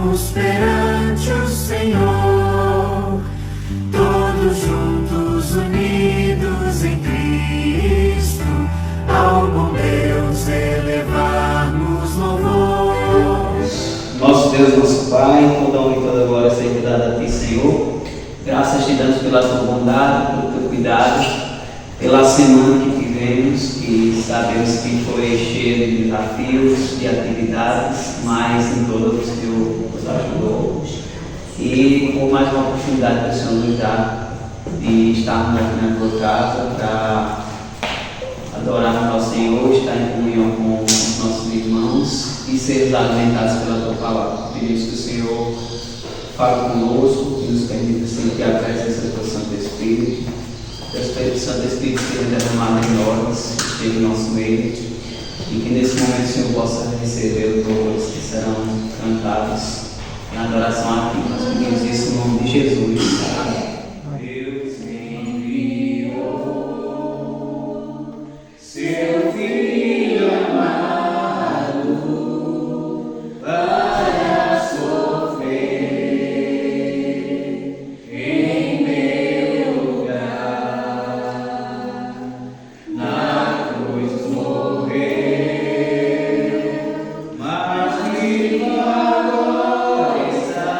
Vamos perante o Senhor, todos juntos unidos em Cristo, ao bom Deus elevarmos louvor. Nosso Deus, nosso Pai, toda honra e toda glória seja dada a Ti, Senhor. Graças te damos pela Tua bondade, pelo Teu cuidado, pela semana que tivemos, que sabemos que foi cheia de desafios, de atividades, mas em todas o Senhor nos ajudou. E por mais uma oportunidade que o Senhor nos dá de estarmos aqui na Tua casa para adorar ao Senhor, estar em comunhão com os nossos irmãos e sermos alimentados pela Tua palavra. Pedimos que o Senhor fale conosco, que nos permita sentir a presença do Teu Santo Espírito. Que o Espírito Santo Espírito seja derramado em nós, esteja em nosso meio, e que nesse momento o Senhor possa receber os louvores que serão cantados na adoração a Ti. Nós pedimos isso no nome de Jesus. Amém. Deus enviou seu Filho amado para sofrer em meu lugar. Na cruz morreu, mas vivo agora está,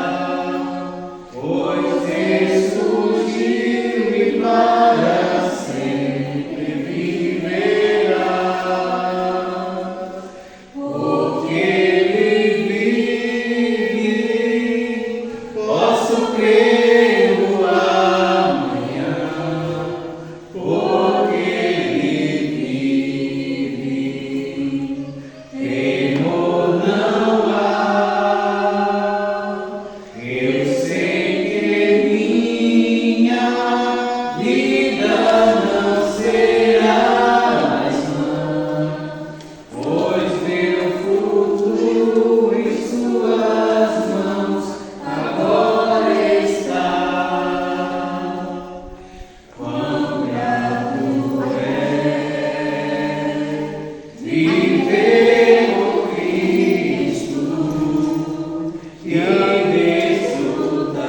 pois ressurgiu e para sempre viverá. Porque Ele vive, posso crer no amanhã. Porque Ele vive, temor não há. Eu sei que minha vida não será mais vã, pois meu futuro em Suas mãos agora está. Quão grato é viver com Cristo e desfrutar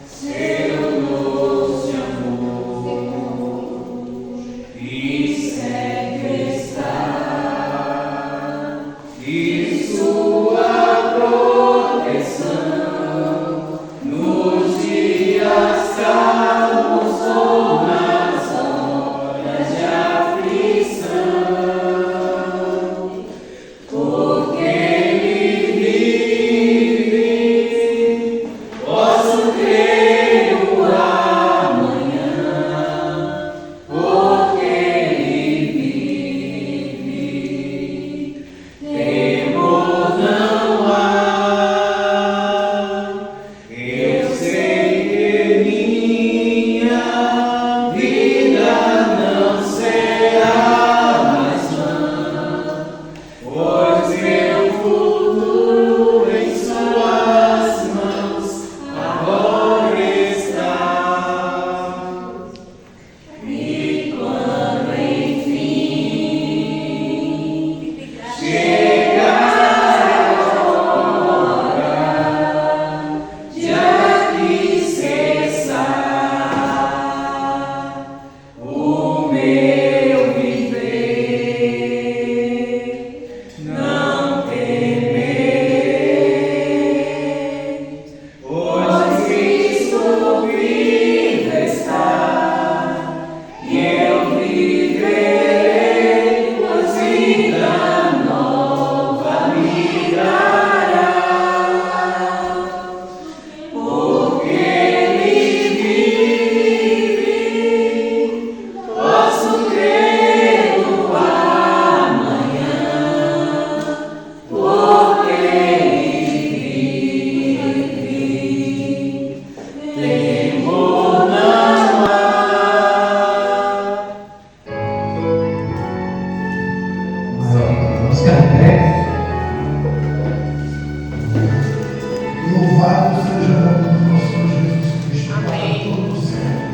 seu doce amor e segrestar e Sua proteção nos dias calmos ou nas horas de aflição. Porque Ele vive, posso crer no amanhã. Porque Ele vive, temor não há. Eu sei que minha vida não será mais vã, pois meu futuro em Suas mãos agora está. E quando enfim chegar a hora de aqui cessar o meu viver, não temer, pois Cristo vivo está, e eu viverei, pois vida nova me dará. Porque Ele vive, posso crer no amanhã. Porque Ele vive, temor não há. Vamos cantar. Louvado seja o nome do nosso Senhor Jesus Cristo. Amém. Para todo sempre.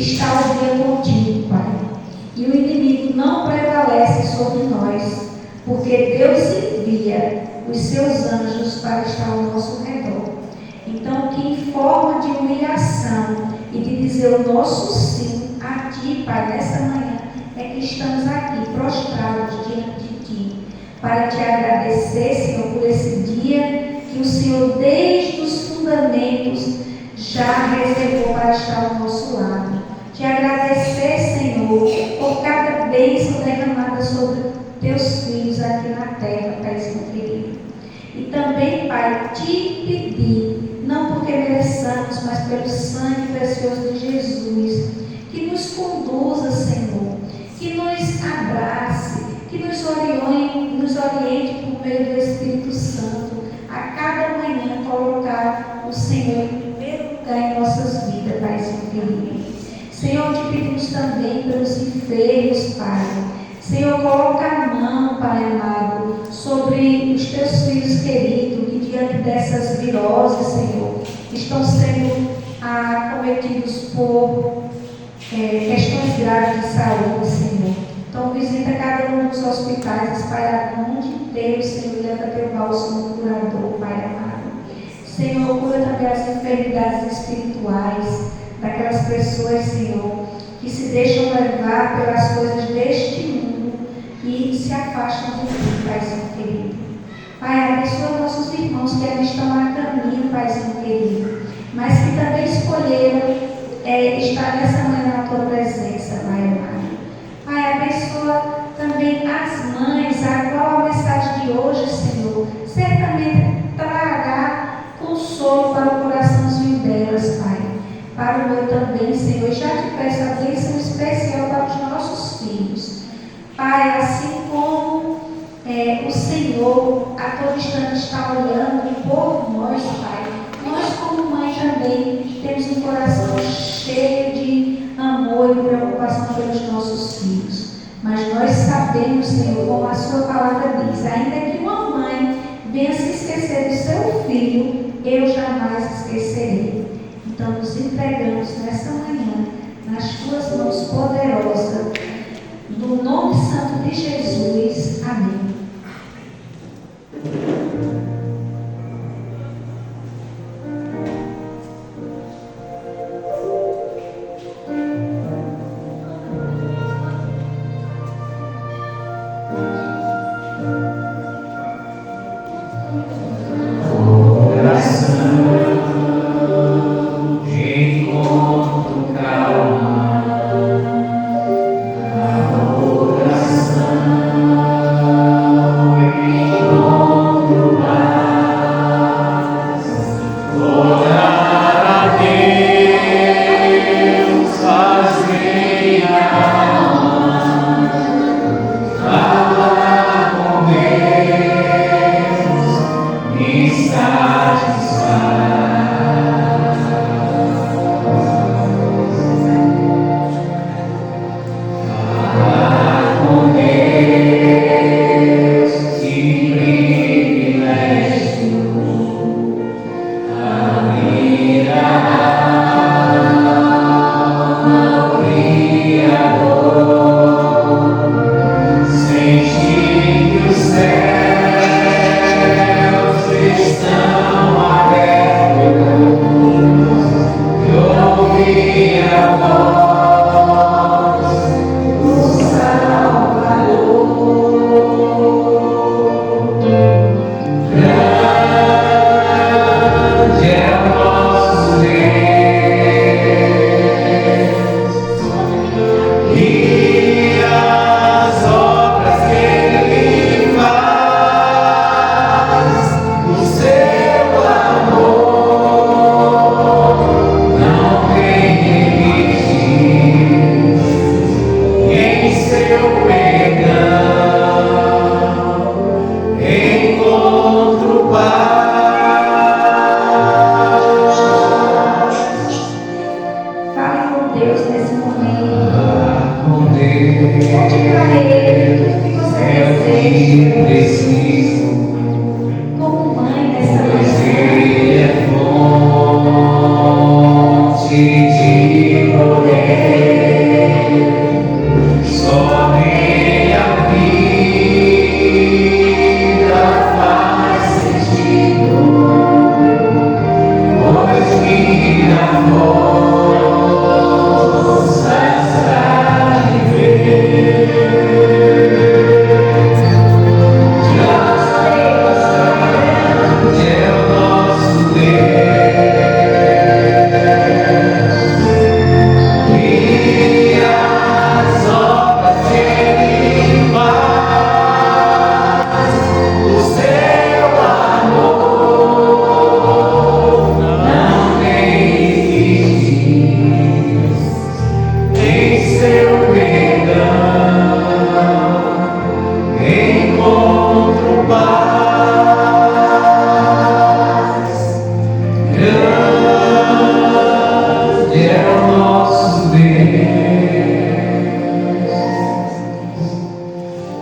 está o dia contigo, Pai. E o inimigo não prevalece sobre envia os seus anjos para estar ao nosso redor. Então, que em forma de humilhação e de dizer o nosso sim a Ti, Pai, nessa manhã, é que estamos aqui prostrados diante de Ti, para Te agradecer, Senhor, por esse dia que o Senhor, desde os fundamentos, já reservou para estar ao nosso lado. Te agradecer, Senhor, por cada bênção derramada sobre Teus filhos aqui na terra, Pai, Senhor querido. E também, Pai, Te pedir, não porque mereçamos, mas pelo sangue precioso de Jesus, que nos conduza, Senhor, que nos abrace, que nos oriente por meio do Espírito Santo, a cada manhã colocar o Senhor em primeiro lugar em nossas vidas, Pai, Senhor querido. Senhor, te pedimos também pelos enfermos, Pai. Senhor, coloca a mão, Pai amado, sobre os Teus filhos queridos, que diante dessas viroses, Senhor, estão sendo acometidos por questões graves de saúde, Senhor. Então, visita cada um dos hospitais espalhados no mundo inteiro, Senhor, e leva Teu bálsamo curador, Pai amado. Senhor, cura também as enfermidades espirituais daquelas pessoas, Senhor, que se deixam levar pelas coisas deste mundo e se afastam de Ti, Pai, Senhor querido. Pai, abençoa nossos irmãos que ainda estão a caminho, Pai, Senhor querido, mas que também escolheram estar nessa manhã na Tua presença, Pai amado. Pai, abençoa também as mães, a qual a mensagem de hoje, Senhor, certamente trará consolo para o coraçãozinho delas, Pai. Para o meu também, Senhor, e já te peço a bênção especial para os nossos filhos. Pai, assim como o Senhor a todo instante está olhando por nós, Pai, nós como mãe também temos um coração cheio de amor e preocupação pelos nossos filhos. Mas nós sabemos, Senhor, como a Sua palavra diz, ainda que uma mãe venha se esquecer do seu filho, eu jamais esquecerei. Então, nos entregamos nessa manhã nas Tuas mãos poderosas, no nome santo de Jesus. Amém. Coração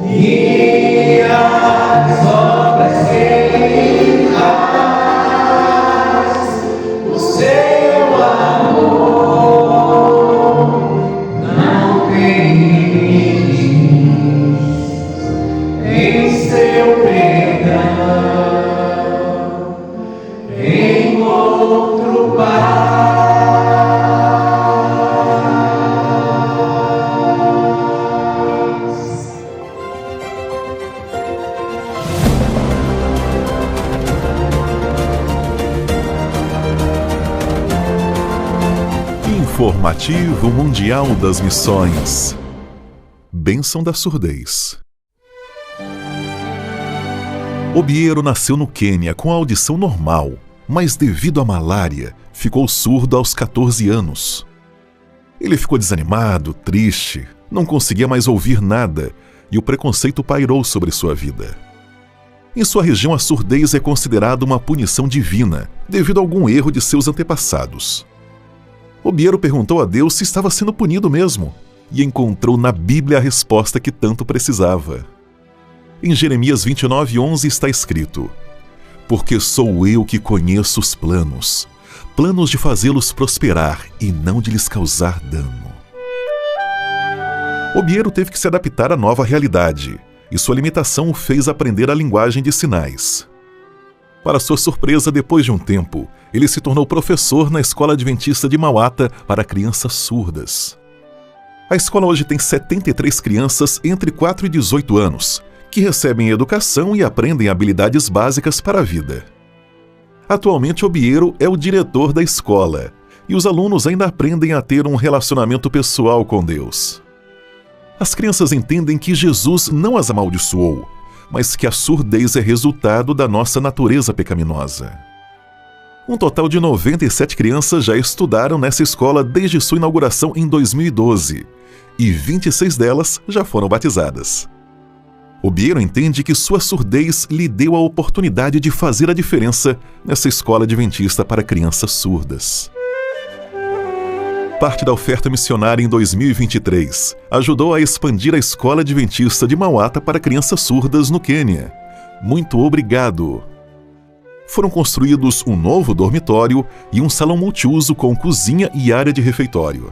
e as obras que Ele faz, o seu amor não tem limites, em seu perdão encontro paz. Informativo Mundial das Missões. Bênção da surdez. Obiero nasceu no Quênia com a audição normal, mas devido à malária, ficou surdo aos 14 anos. Ele ficou desanimado, triste, não conseguia mais ouvir nada e o preconceito pairou sobre sua vida. Em sua região, a surdez é considerada uma punição divina, devido a algum erro de seus antepassados. Obiero perguntou a Deus se estava sendo punido mesmo e encontrou na Bíblia a resposta que tanto precisava. Em Jeremias 29:11 está escrito: porque sou eu que conheço os planos de fazê-los prosperar e não de lhes causar dano. Obiero teve que se adaptar à nova realidade, e sua limitação o fez aprender a linguagem de sinais. Para sua surpresa, depois de um tempo, ele se tornou professor na Escola Adventista de Mauá para crianças surdas. A escola hoje tem 73 crianças entre 4 e 18 anos, que recebem educação e aprendem habilidades básicas para a vida. Atualmente, Obiero é o diretor da escola, e os alunos ainda aprendem a ter um relacionamento pessoal com Deus. As crianças entendem que Jesus não as amaldiçoou, mas que a surdez é resultado da nossa natureza pecaminosa. Um total de 97 crianças já estudaram nessa escola desde sua inauguração em 2012, e 26 delas já foram batizadas. Obiero entende que sua surdez lhe deu a oportunidade de fazer a diferença nessa escola adventista para crianças surdas. Parte da oferta missionária em 2023 ajudou a expandir a Escola Adventista de Mauá para crianças surdas no Quênia. Muito obrigado! Foram construídos um novo dormitório e um salão multiuso com cozinha e área de refeitório.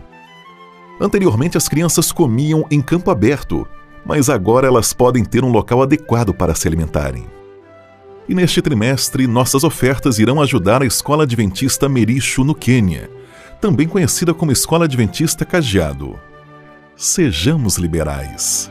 Anteriormente, as crianças comiam em campo aberto, mas agora elas podem ter um local adequado para se alimentarem. E neste trimestre, nossas ofertas irão ajudar a Escola Adventista Mericho no Quênia, também conhecida como Escola Adventista Cajeado. Sejamos liberais.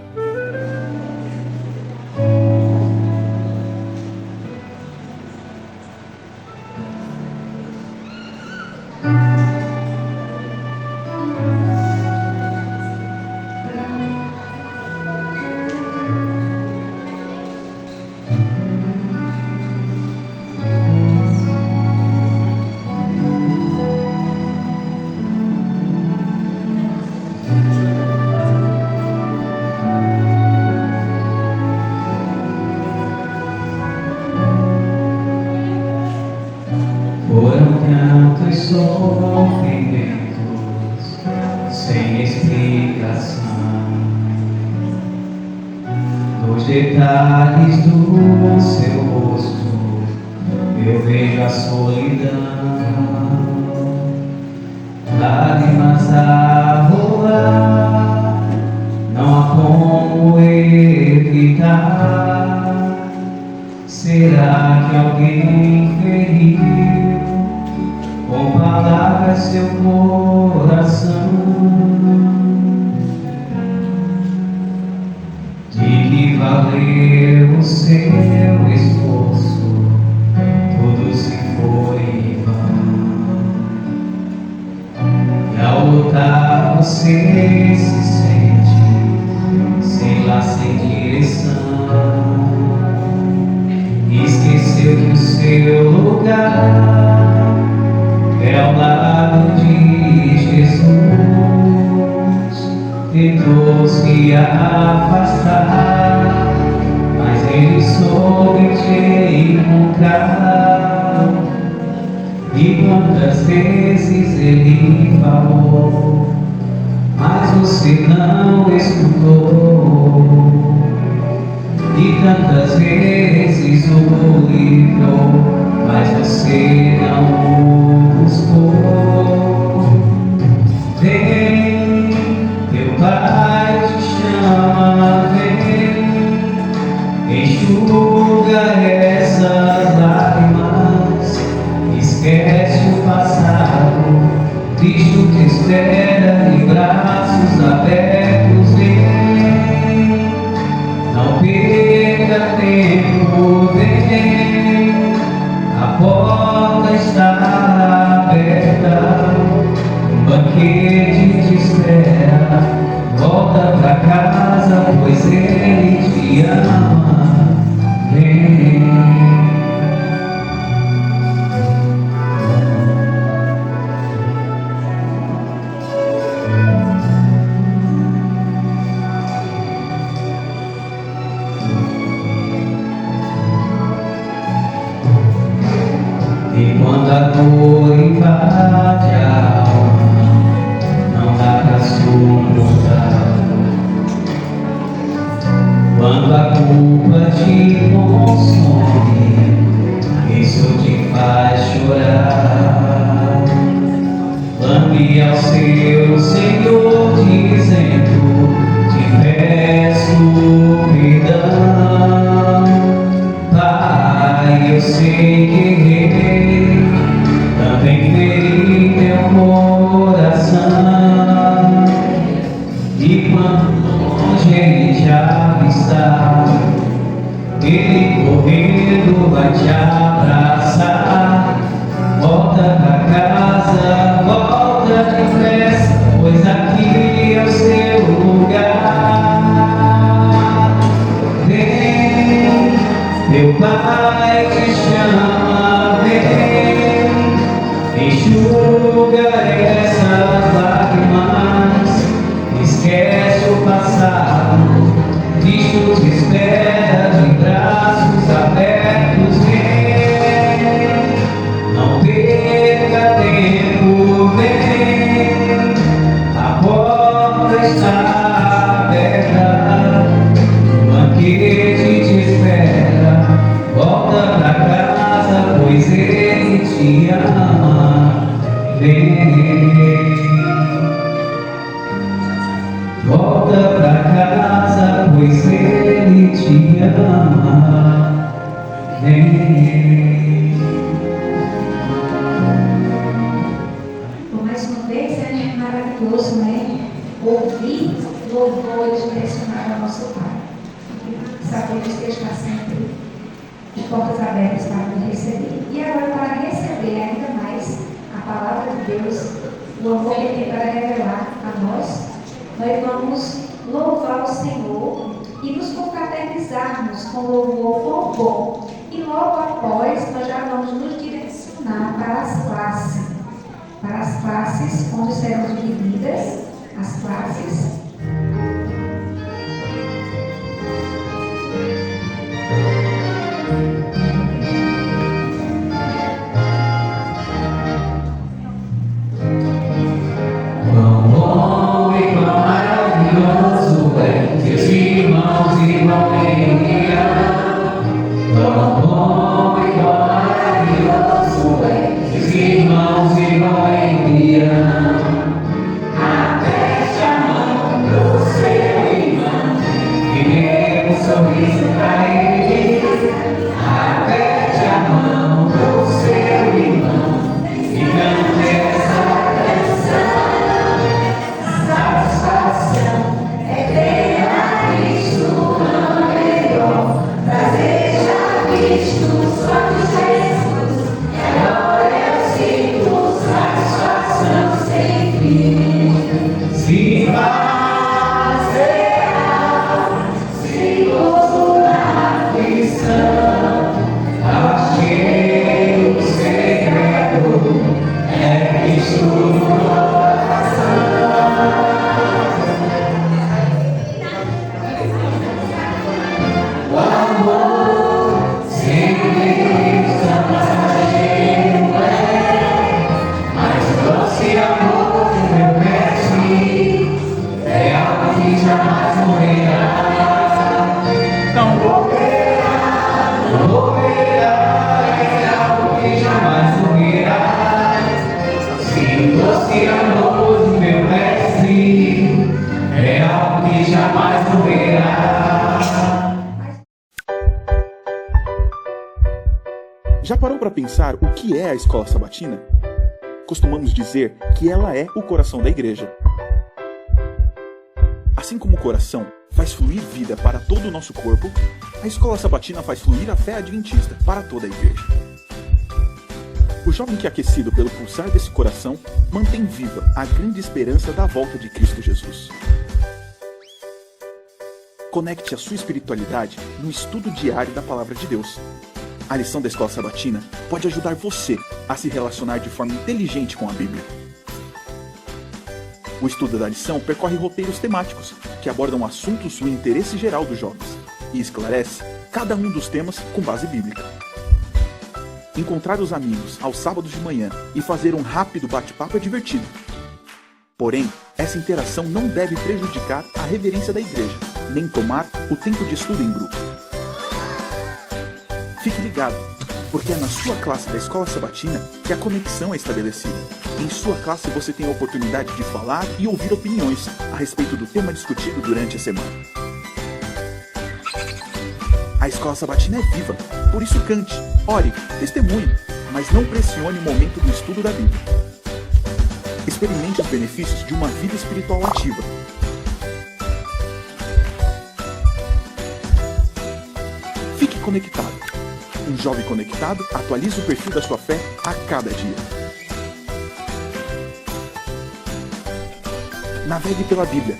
Foram tantos sofrimentos sem explicação, nos detalhes do seu rosto eu vejo a solidão, lágrimas a rolar, não há como evitar. Será que alguém feriu com palavras seu coração? De que valeu o seu esforço? Tudo se foi em vão. E ao lutar você se sente sem lá, sem direção. Esqueceu que o seu lugar é ao lado de Jesus. Tentou se afastar, mas ele soube te encontrar. E quantas vezes ele falou, mas você não escutou. o livrou, mas você não o buscou. Vem, teu Pai te chama, vem, enxuga essas lágrimas, esquece o passado, Cristo te espera de braços abertos, vem, não perca tempo, vem, a porta está aberta, o banquete te espera, volta pra casa, pois Ele te ama, vem. E quando a dor invade a alma, não dá pra suportar. Quando a culpa te consome, isso te faz chorar. Clame ao seu Senhor dizendo, te peço perdão. Pai, eu sei que errei, também feri teu coração. E quando longe Ele já está, Ele correndo vai te abraçar. Volta pra casa, volta depressa, pois aqui é o seu lugar. Vem, teu Pai te chama, vem, enxuga essas lágrimas, esquece o passado, Cristo te espera de braços abertos, vem, não perca tempo, vem, a porta está aberta, o banquete te espera, volta pra casa, pois Ele te ama, vem. Volta pra casa, pois Ele te ama, vem. Bom, mais uma vez é maravilhoso, né? Ouvir louvores direcionados ao nosso Pai. E sabemos que Ele está sempre de portas abertas para nos receber. E agora, para receber ainda mais a palavra de Deus, o amor que Ele tem para revelar a nós vamos louvar o Senhor e nos confraternizarmos com louvor bom. E logo após, nós já vamos nos direcionar para as classes onde serão divididas as classes. Quão bom e quão maravilhoso é, teus irmãos e vão me amar. Quão bom e quão maravilhoso é, teus irmãos e vão me amar. Aperte a mão do seu irmão e dê um sorriso pra ele. Aperte a mão do seu irmão e cante essa canção. Satisfação é ter a Cristo no melhor, prazer já visto, só de Jesus. Agora eu sinto satisfação sem fim. Se fazer, se postular. Já parou para pensar o que é a escola sabatina? Costumamos dizer que ela é o coração da igreja. Assim como o coração faz fluir vida para todo o nosso corpo, a escola sabatina faz fluir a fé adventista para toda a igreja. O jovem que é aquecido pelo pulsar desse coração mantém viva a grande esperança da volta de Cristo Jesus. Conecte a sua espiritualidade no estudo diário da Palavra de Deus. A lição da Escola Sabatina pode ajudar você a se relacionar de forma inteligente com a Bíblia. O estudo da lição percorre roteiros temáticos que abordam assuntos do interesse geral dos jovens e esclarece cada um dos temas com base bíblica. Encontrar os amigos aos sábados de manhã e fazer um rápido bate-papo é divertido. Porém, essa interação não deve prejudicar a reverência da igreja, nem tomar o tempo de estudo em grupo. Fique ligado, porque é na sua classe da Escola Sabatina que a conexão é estabelecida. Em sua classe você tem a oportunidade de falar e ouvir opiniões a respeito do tema discutido durante a semana. A Escola Sabatina é viva, por isso cante, ore, testemunhe, mas não pressione o momento do estudo da Bíblia. Experimente os benefícios de uma vida espiritual ativa. Fique conectado. Um jovem conectado atualiza o perfil da sua fé a cada dia. Navegue pela Bíblia.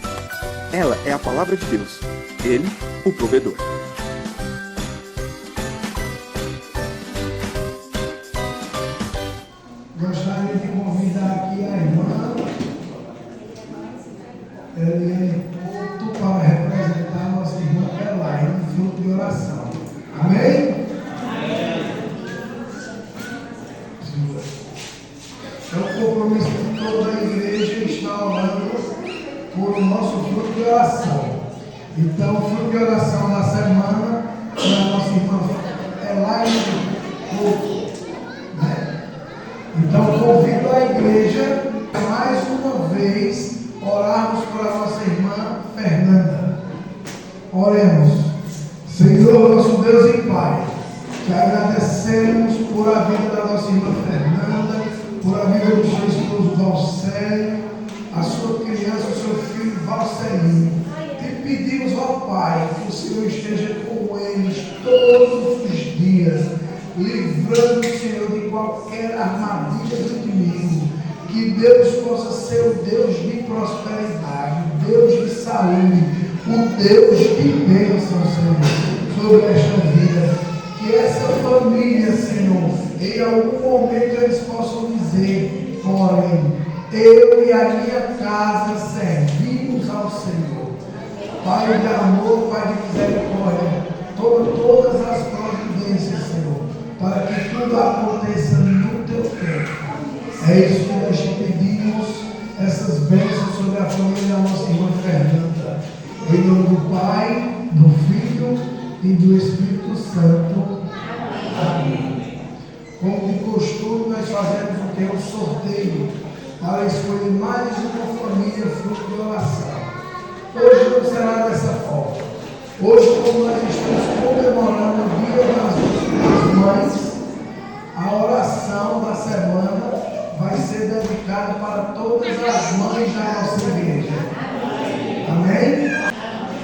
Ela é a palavra de Deus. Ele, o provedor. Gostaria de convidar aqui a irmã Eliane Couto para representar nossa irmã Elaine no fruto de oração. Amém? É o compromisso de toda a igreja estar orando por o nosso fruto de oração. Então, o fruto de oração da semana é a nossa irmã Elaine Couto, né? Então, convido a igreja a mais uma vez orarmos por a nossa irmã Fernanda. Oremos. Senhor, nosso Deus e Pai, te agradecemos por a vida da nossa irmã Fernanda, por a vida do seu esposo Valcélio, a sua criança, o seu filho Valcelinho. Te pedimos, ó Pai, que o Senhor esteja com eles todos os dias, livrando o Senhor de qualquer armadilha do inimigo. Que Deus possa ser o Deus de prosperidade, o Deus de saúde, o Deus de bênção, Senhor, sobre esta vida. Que essa família, Senhor, em algum momento eles possam dizer: porém, eu e a minha casa servimos ao Senhor. Pai de amor, Pai de misericórdia, toma todas as providências, Senhor, para que tudo aconteça no teu tempo. É isso que nós te pedimos, essas bênçãos sobre a família da nossa irmã Fernanda. Em nome do Pai, do Filho e do Espírito Santo. Amém. Como de costume, nós fazemos o que? Um sorteio para escolher mais uma família fruto de oração. Hoje não será dessa forma. Hoje, como nós estamos comemorando o Dia das Mães, a oração da semana vai ser dedicada para todas as mães da nossa igreja. Amém?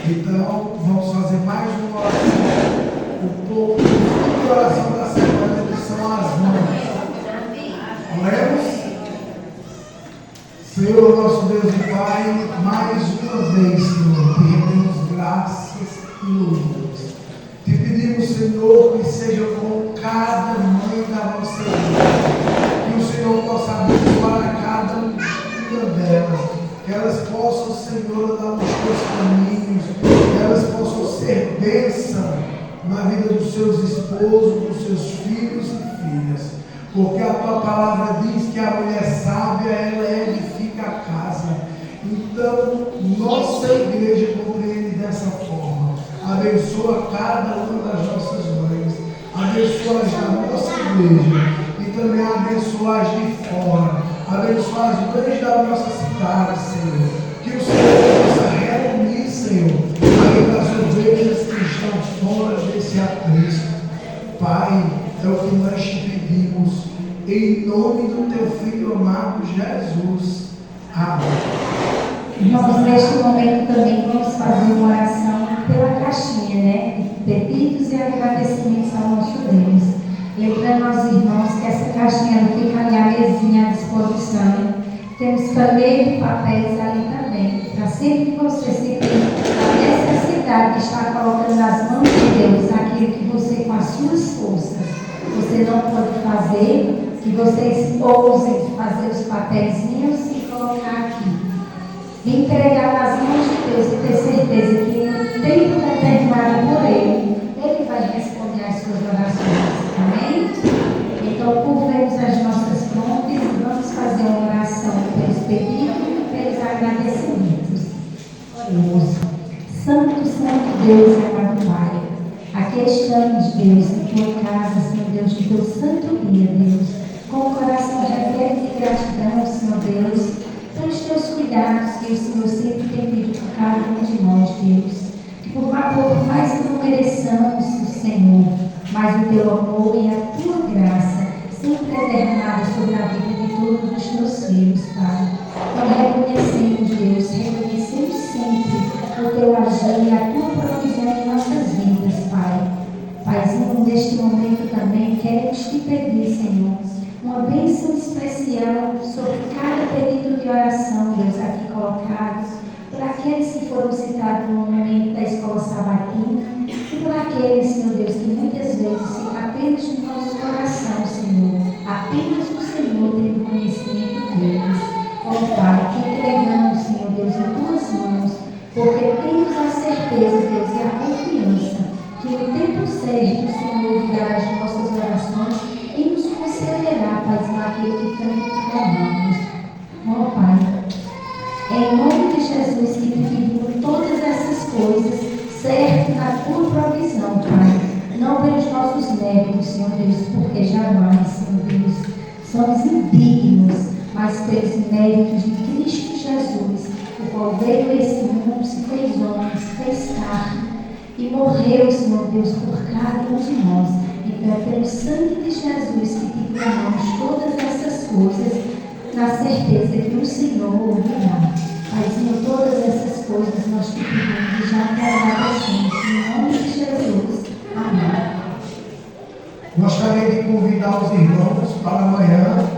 Então, vamos fazer mais uma oração. O de oração da semana que são as mães. Oremos? Senhor, nosso Deus e Pai, mais uma vez, Senhor, te rendemos graças e louvores. Te pedimos, Senhor, que seja com cada mãe da nossa igreja. Que o Senhor possa abençoar cada uma delas. Que elas possam, Senhor, andar nos teus caminhos. Que elas possam ser bênção na vida dos seus esposos, dos seus filhos e filhas. Porque a tua palavra diz que a mulher sábia, ela edifica a casa. Então, nossa igreja compreende dessa forma. Abençoa cada uma das nossas mães. Abençoa as da nossa igreja. E também abençoa as de fora. Abençoa as mães da nossa cidade, Senhor. Que o Senhor possa reunir, Senhor, ainda as ovelhas que estão fora desse aprisco. Pai, É o que nós te pedimos, em nome do teu Filho amado Jesus. Amém. Nós, neste momento, também vamos fazer uma oração pela caixinha, né? De pedidos e agradecimentos ao nosso Deus. Lembrando aos irmãos que essa caixinha fica ali à mesinha à disposição. Temos caneta e papéis ali também. Para sempre que você sentir a necessidade de estar colocando nas mãos de Deus aquilo que você, com as suas forças, você não pode fazer, que vocês ousem fazer os papeizinhos e colocar aqui. E entregar nas mãos de Deus e ter certeza que no tempo determinado por Ele vai responder às suas orações. Amém? Então, curvemos as nossas frontes e vamos fazer uma oração pelos pedidos e pelos agradecimentos. Oremos. Santo, Santo Deus, amado Pai, aqui estamos, Deus, em tua casa, Senhor Deus, de teu santo dia, Deus, com o coração repleto de gratidão, Senhor Deus, pelos teus cuidados que o Senhor sempre tem pedido por cada um de nós, Deus. Que por mais que não mereçamos o Senhor, mas o teu amor e a tua graça sempre é derramada sobre a vida de todos os teus filhos, Pai. Então reconhecemos, Deus, reconhecemos sempre o teu agir e a tua provisão em nossas vidas, Pai. Paizinho, neste momento também queremos te pedir, Senhor, uma bênção especial sobre cada pedido de oração, Deus, aqui colocados, por aqueles que foram citados no momento da escola sabatina e por aqueles, Senhor Deus, que muitas vezes ficam apenas no nosso coração, Senhor, apenas o Senhor tem o conhecimento deles. Ó Pai, que entregamos, Senhor Deus, em tuas mãos, porque temos a certeza, Deus, e a confiança que no tempo certo o Senhor ouvirá as nossas orações e nos concederá, Pai, naquilo que tanto clamamos. Ó Pai, é em nome de Jesus que te pedimos todas essas coisas, certo na tua provisão, Pai. Não pelos nossos méritos, Senhor Deus, porque jamais, Senhor Deus, somos indignos, mas pelos méritos de Cristo Jesus, o qual veio a esse mundo, se fez homem, se fez carne e morreu, Senhor Deus, por cada um de nós. Então é pelo sangue de Jesus que te clamamos todas essas coisas, na certeza que o Senhor ouvirá. Paizinho, todas essas coisas nós te pedimos e já te agradecemos. Em nome de Jesus. Amém. Gostaria de convidar os irmãos para amanhã,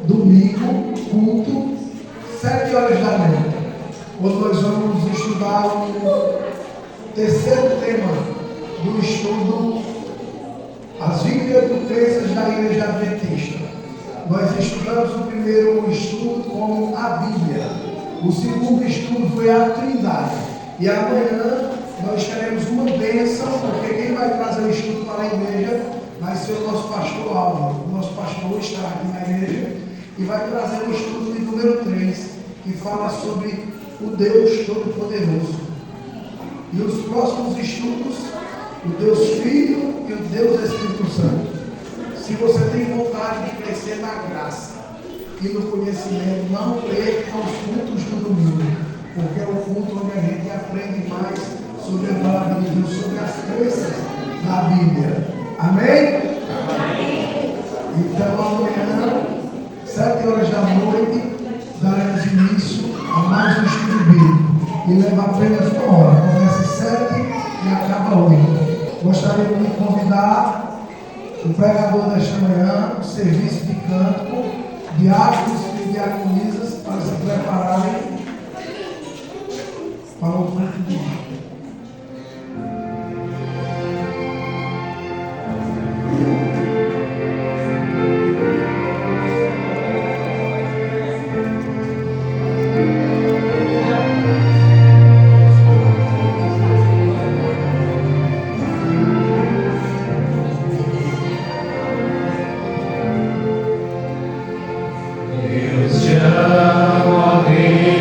domingo, culto, 7 horas da noite, onde nós vamos estudar o terceiro tema do estudo, as videoconferências da Igreja Adventista. Nós estudamos o primeiro estudo como a Bíblia. O segundo estudo foi a Trindade. E amanhã nós teremos uma bênção, porque quem vai trazer o estudo para a igreja vai ser o nosso pastor Álvaro. O nosso pastor está aqui na igreja e vai trazer o estudo de número 3, que fala sobre o Deus Todo-Poderoso. E os próximos estudos, o Deus Filho e o Deus Espírito Santo. Se você tem vontade de crescer na graça e no conhecimento, não perca os cultos do domingo, porque é o culto onde a gente aprende mais sobre a palavra de Deus, sobre as crenças da Bíblia. Amém? Amém. Então amanhã, 7 horas da noite, daremos início a mais um estudo bíblico. E leva apenas 1 hora. Começa às 7 e acaba 8. Gostaria de convidar o pregador desta manhã, o serviço de canto, diáconos e diaconisas, para se prepararem para o culto de hoje. Deus te ama, Deus,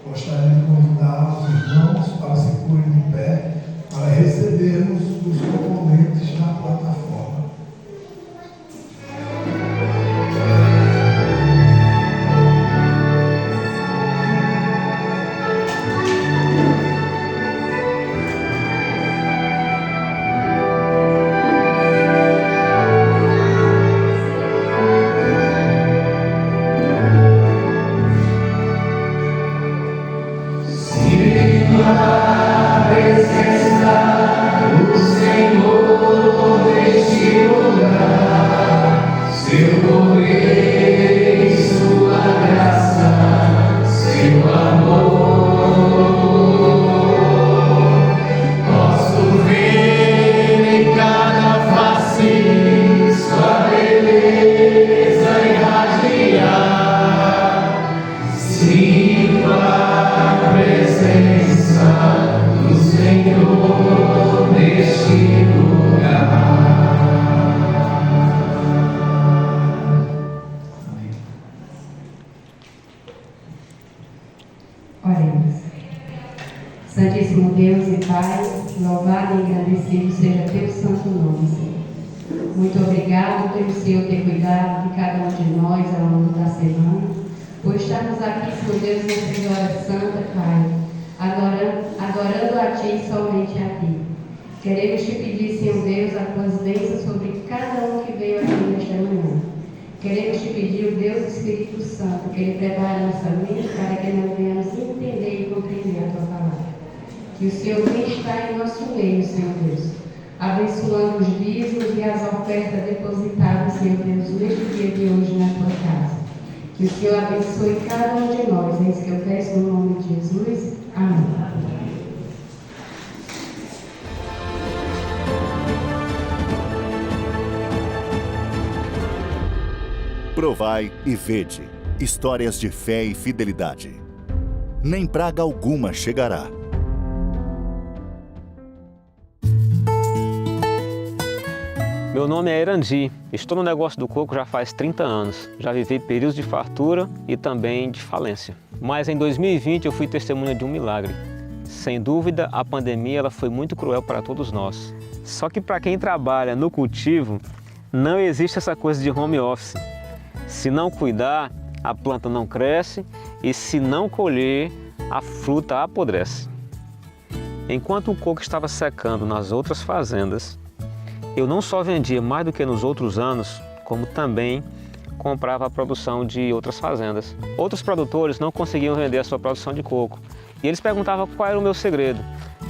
Gostaria de convidar os irmãos para se porem de pé para recebermos os componentes da plataforma. Oremos. Santíssimo Deus e Pai, louvado e agradecido seja teu santo nome, Senhor. Muito obrigado pelo Senhor ter cuidado de cada um de nós ao longo da semana, por estarmos aqui, Senhor Deus, nessa hora santa, Pai, adorando a Ti e somente a Ti. Queremos Te pedir, Senhor Deus, a Tuas bênçãos sobre cada um que veio aqui nesta manhã. Queremos Te pedir, o Deus Espírito Santo, que Ele prepare nossa mente para que nós venhamos entender e compreender a Tua palavra. Que o Senhor venha estar em nosso meio, Senhor Deus, abençoando os dízimos e as ofertas depositadas, Senhor Deus, neste dia de hoje na Tua casa. Que o Senhor abençoe cada um de nós. É isso que eu peço no nome de Jesus. Amém. Provai e vede, histórias de fé e fidelidade. Nem praga alguma chegará. Meu nome é Erandi, estou no negócio do coco já faz 30 anos. Já vivi períodos de fartura e também de falência. Mas em 2020 eu fui testemunha de um milagre. Sem dúvida, a pandemia ela foi muito cruel para todos nós. Só que para quem trabalha no cultivo, não existe essa coisa de home office. Se não cuidar, a planta não cresce e se não colher, a fruta apodrece. Enquanto o coco estava secando nas outras fazendas, eu não só vendia mais do que nos outros anos, como também comprava a produção de outras fazendas. Outros produtores não conseguiam vender a sua produção de coco e eles perguntavam qual era o meu segredo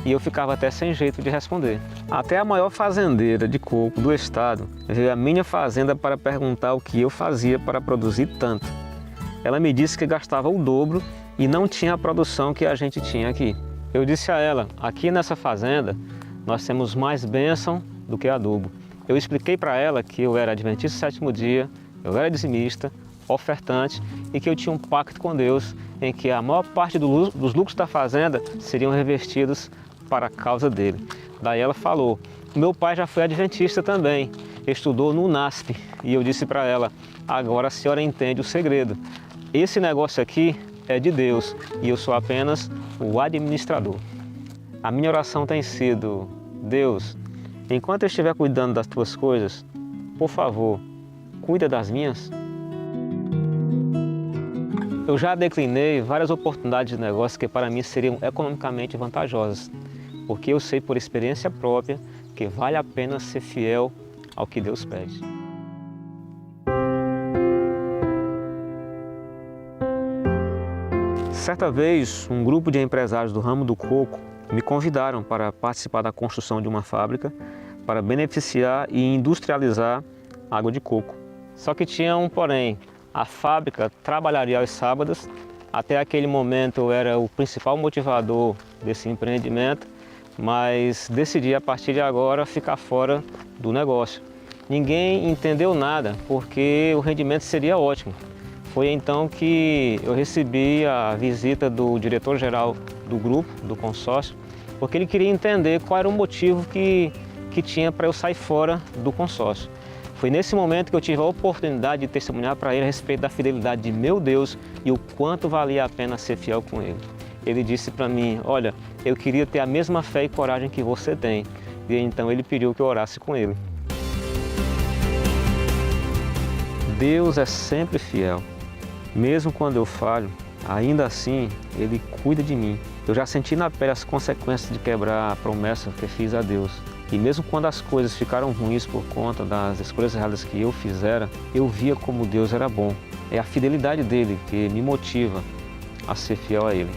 e eu ficava até sem jeito de responder. Até a maior fazendeira de coco do estado veio à minha fazenda para perguntar o que eu fazia para produzir tanto. Ela me disse que gastava o dobro e não tinha a produção que a gente tinha aqui. Eu disse a ela, aqui nessa fazenda nós temos mais bênção do que adubo. Eu expliquei para ela que eu era adventista do sétimo dia, eu era dizimista, ofertante e que eu tinha um pacto com Deus em que a maior parte dos lucros da fazenda seriam revertidos para a causa dele. Daí ela falou, meu pai já foi adventista também, estudou no UNASP e eu disse para ela, agora a senhora entende o segredo. Esse negócio aqui é de Deus e eu sou apenas o administrador. A minha oração tem sido, Deus, enquanto eu estiver cuidando das tuas coisas, por favor, cuida das minhas. Eu já declinei várias oportunidades de negócio que para mim seriam economicamente vantajosas, porque eu sei por experiência própria que vale a pena ser fiel ao que Deus pede. Certa vez, um grupo de empresários do ramo do coco me convidaram para participar da construção de uma fábrica para beneficiar e industrializar água de coco. Só que tinha um porém, a fábrica trabalharia aos sábados, até aquele momento eu era o principal motivador desse empreendimento, mas decidi a partir de agora ficar fora do negócio. Ninguém entendeu nada, porque o rendimento seria ótimo. Foi então que eu recebi a visita do diretor-geral do grupo, do consórcio, porque ele queria entender qual era o motivo que tinha para eu sair fora do consórcio. Foi nesse momento que eu tive a oportunidade de testemunhar para ele a respeito da fidelidade de meu Deus e o quanto valia a pena ser fiel com ele. ele disse para mim, olha, eu queria ter a mesma fé e coragem que você tem. E então ele pediu que eu orasse com ele. Deus é sempre fiel. Mesmo quando eu falho, ainda assim, Ele cuida de mim. Eu já senti na pele as consequências de quebrar a promessa que fiz a Deus. E mesmo quando as coisas ficaram ruins por conta das escolhas erradas que eu fizera, eu via como Deus era bom. É a fidelidade dEle que me motiva a ser fiel a Ele.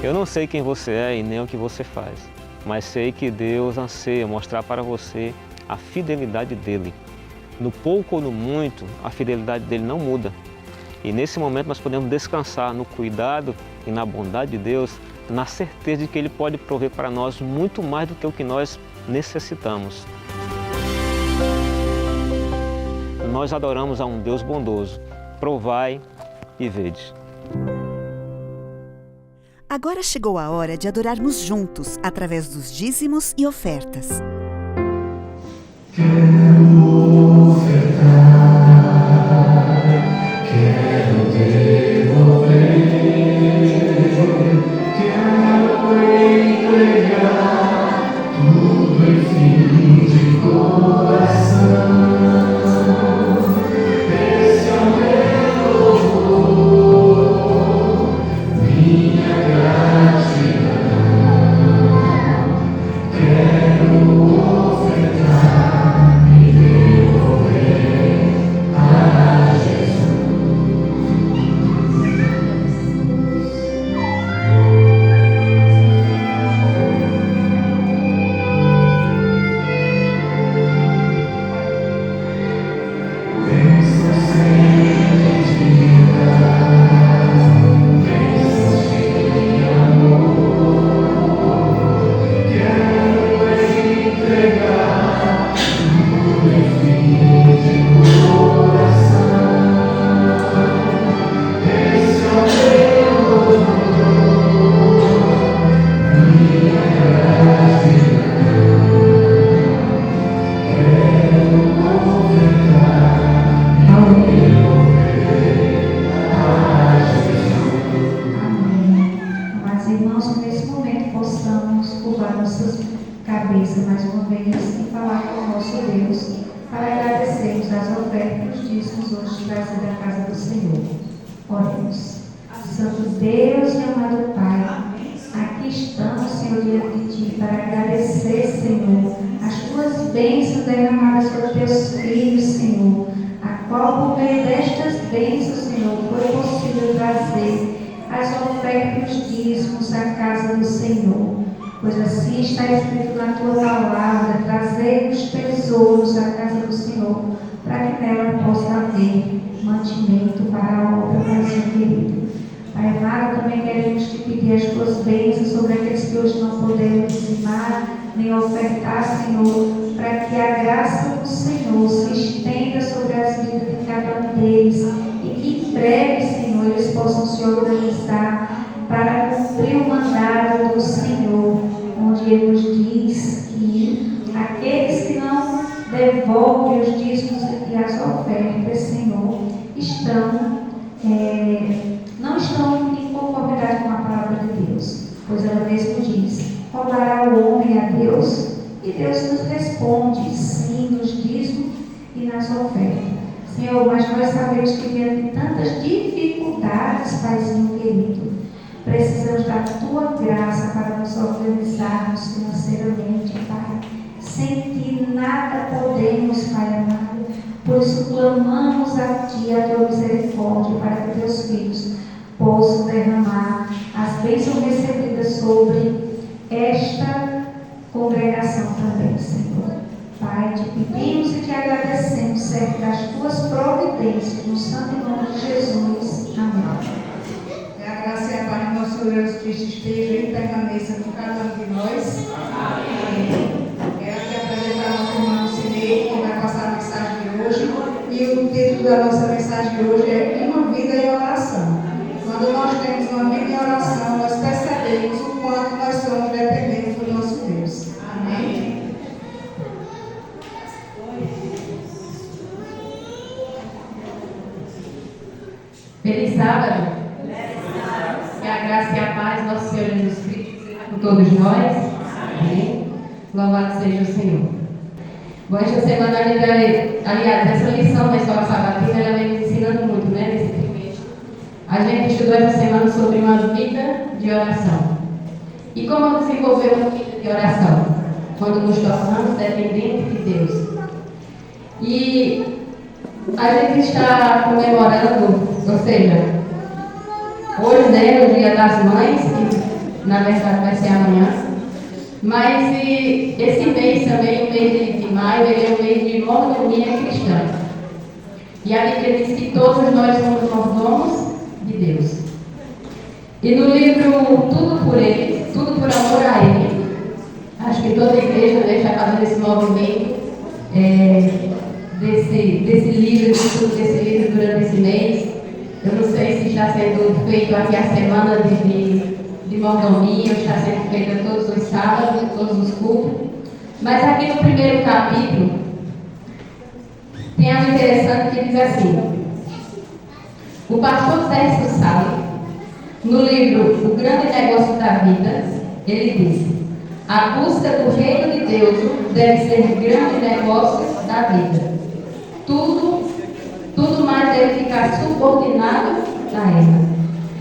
Eu não sei quem você é e nem o que você faz, mas sei que Deus anseia mostrar para você a fidelidade dEle. No pouco ou no muito, a fidelidade dEle não muda. E nesse momento nós podemos descansar no cuidado e na bondade de Deus, na certeza de que Ele pode prover para nós muito mais do que o que nós necessitamos. Nós adoramos a um Deus bondoso. Provai e vede. Agora chegou a hora de adorarmos juntos, através dos dízimos e ofertas. Quero ofertar, quero devolver, quero entregar tudo em fim de coração. Esse é o meu louvor, minha gratidão. Quero ofertar e devolver a Jesus. Bênçãos sem medida, bênçãos de amor. Quero entregar tudo em fim de coração. Esse é o meu louvor, minha gratidão. Quero ofertar e devolver a Jesus. Amém. Amados irmãos, que nesse momento possamos curvar nossas cabeças mais uma vez e falar com o nosso Deus para agradecermos as ofertas e os dízimos hoje trazidos da casa do Senhor. Oremos. Santo Deus e amado Pai, aqui estamos, Senhor, diante de Ti para agradecer, Senhor, as Tuas bênçãos derramadas sobre Teus filhos, Senhor, a qual por meio destas bênçãos, Senhor, foi possível trazer as ofertas e os dízimos à casa do Senhor. Pois assim está escrito na Tua palavra, trazer os tesouros à casa do Senhor, para que nela possa haver mantimento para a obra, Pai querido. Pai amado, também queremos te pedir as Tuas bênçãos sobre aqueles que hoje não puderam dizimar, nem ofertar, Senhor, para que a graça do Senhor se estenda sobre as vidas de cada um deles e que em breve, Senhor, eles possam se organizar para cumprir o mandato do Senhor, onde Ele nos diz que aqueles que não devolvem os dízimos e as ofertas, Senhor, não estão em conformidade com a palavra de Deus, pois ela mesmo diz: rogará o homem a Deus, e Deus nos responde sim nos dízimos e nas ofertas. Senhor, mas nós sabemos que diante de tantas dificuldades, Paizinho querido, precisamos da Tua graça para nos organizarmos financeiramente, Pai. Sem Ti nada podemos, Pai amado. Por isso clamamos a Ti, a Tua misericórdia, para que Teus filhos possam derramar as bênçãos recebidas sobre esta congregação também, Senhor. Pai, Te pedimos e Te agradecemos, certo das Tuas providências, no santo nome de Jesus. Amém. Que a graça e a paz do nosso Deus Cristo esteja e permaneça com cada um de nós. Amém. Quero aqui apresentar a nossa irmã Lucinei, que vai passar a mensagem de hoje. E o título da nossa mensagem de hoje é Uma Vida em Oração. Quando nós temos uma vida em oração, nós percebemos o quanto nós somos dependentes do nosso Deus. Amém. Feliz sábado. Que a graça e a paz do nosso Senhor Jesus Cristo seja com todos nós. Amém. Louvado seja o Senhor. Bom, esta semana, aliás, essa lição da escola sabatina, ela vem me ensinando muito, né, nesse trimestre. A gente estudou essa semana sobre uma vida de oração. E como desenvolver uma vida de oração? Quando nos tornamos dependentes de Deus. E a gente está comemorando, ou seja, hoje, né, o Dia das Mães, que na verdade vai ser amanhã. Mas esse mês também, o mês de maio, ele é um mês de mordomia cristã. E a Bíblia diz que todos nós somos mordomos de Deus. E no livro Tudo por Ele, Tudo por Amor a Ele, acho que toda a igreja, né, está fazendo esse movimento desse livro, estudo desse livro durante esse mês. Eu não sei se está sendo feito aqui a semana de mordomia, está sendo feita todos os sábados, todos os cultos. Mas aqui no primeiro capítulo, tem algo interessante que diz assim: o pastor Sérgio Salles, no livro O Grande Negócio da Vida, ele diz: a busca do reino de Deus deve ser o grande negócio da vida. Tudo mais deve ficar subordinado a ela.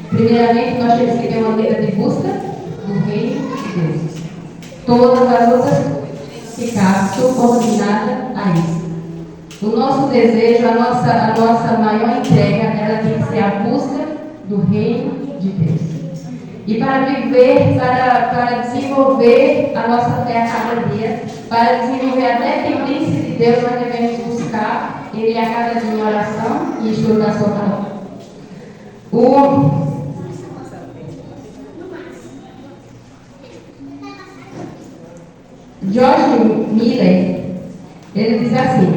Primeiramente, nós temos que ter uma vida de busca do reino de Deus. Todas as outras coisas ficar subordinadas a isso. O nosso desejo, a nossa maior entrega, ela tem que ser a busca do reino de Deus. E para viver, para desenvolver a nossa fé a cada dia, para desenvolver a dependência de Deus, nós devemos buscar Ele a cada dia em oração e estudar a sua palavra. George Miller, ele diz assim: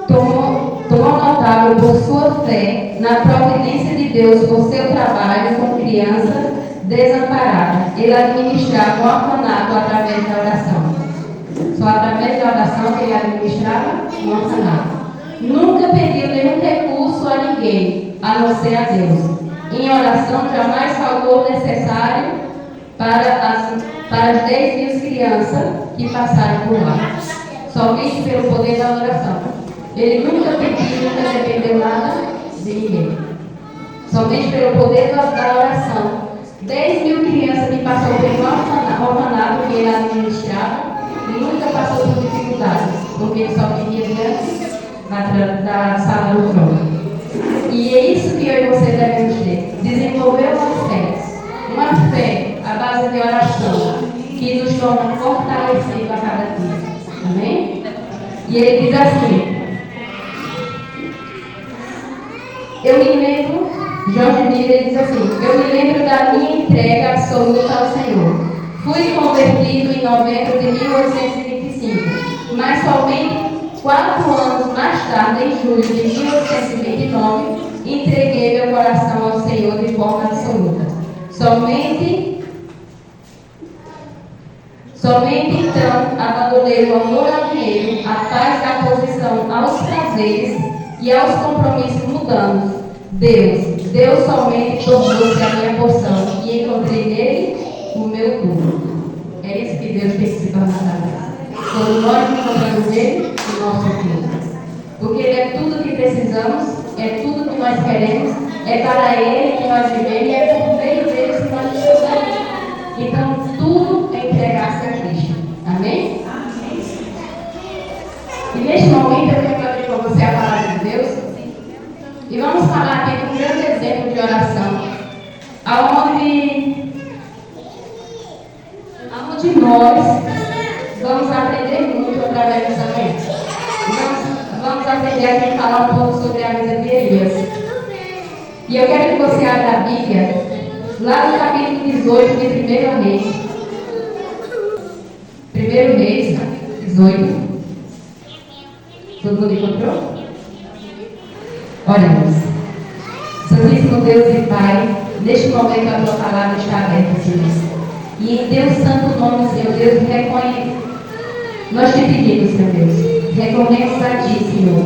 tomou notável por sua fé na providência de Deus por seu trabalho com criança desamparada. Ele administrava o orfanato através da oração. Só através da oração que ele administrava o orfanato. Nunca pediu nenhum recurso a ninguém, a não ser a Deus. Em oração jamais faltou o necessário para as 10.000 crianças que passaram por lá. Somente pelo poder da oração. Ele nunca pediu, nunca dependeu nada de ninguém. Somente pelo poder da oração. 10.000 crianças que passaram pelo orfanato que ele administrava e nunca passou por dificuldades, porque ele só pedia diante da sala do trono. E é isso que eu e você devemos ter. Desenvolver uma fé à base de oração que nos torna fortalecidos a cada dia. Amém? E ele diz assim: eu me lembro, Jorge Miller diz assim: eu me lembro da minha entrega absoluta ao Senhor. Fui convertido em novembro de 1825, mas somente 4 anos mais tarde, em julho de 1829, entreguei meu coração ao Senhor de forma absoluta. Somente então abandonei o amor ao dinheiro, a paz da posição aos prazeres e aos compromissos mundanos. Deus somente tornou-se a minha porção e encontrei nele o meu tudo. É isso que Deus tem que se tornar na vida. Quando nós encontramos nele, o nosso tudo. Porque ele é tudo que precisamos, é tudo que nós queremos, é para ele que nós vivemos e é por meio dele que nós estamos. Então, tudo é entregar-se a Cristo. Amém? Amém? E neste momento eu quero abrir com você a palavra de Deus. E vamos falar aqui de um grande exemplo de oração, aonde nós vamos aprender muito através dessa manhã. Vamos aprender aqui a falar um pouco sobre a vida de Elias. E eu quero que você abra a Bíblia lá no capítulo 18 de 1 Reis. 1 Reis, 18. Todo mundo encontrou? Oremos. Santíssimo Deus e Pai, neste momento a tua palavra está aberta, Senhor. E em teu santo nome, Senhor Deus, nós te pedimos, Senhor Deus, recorremos a ti, Senhor,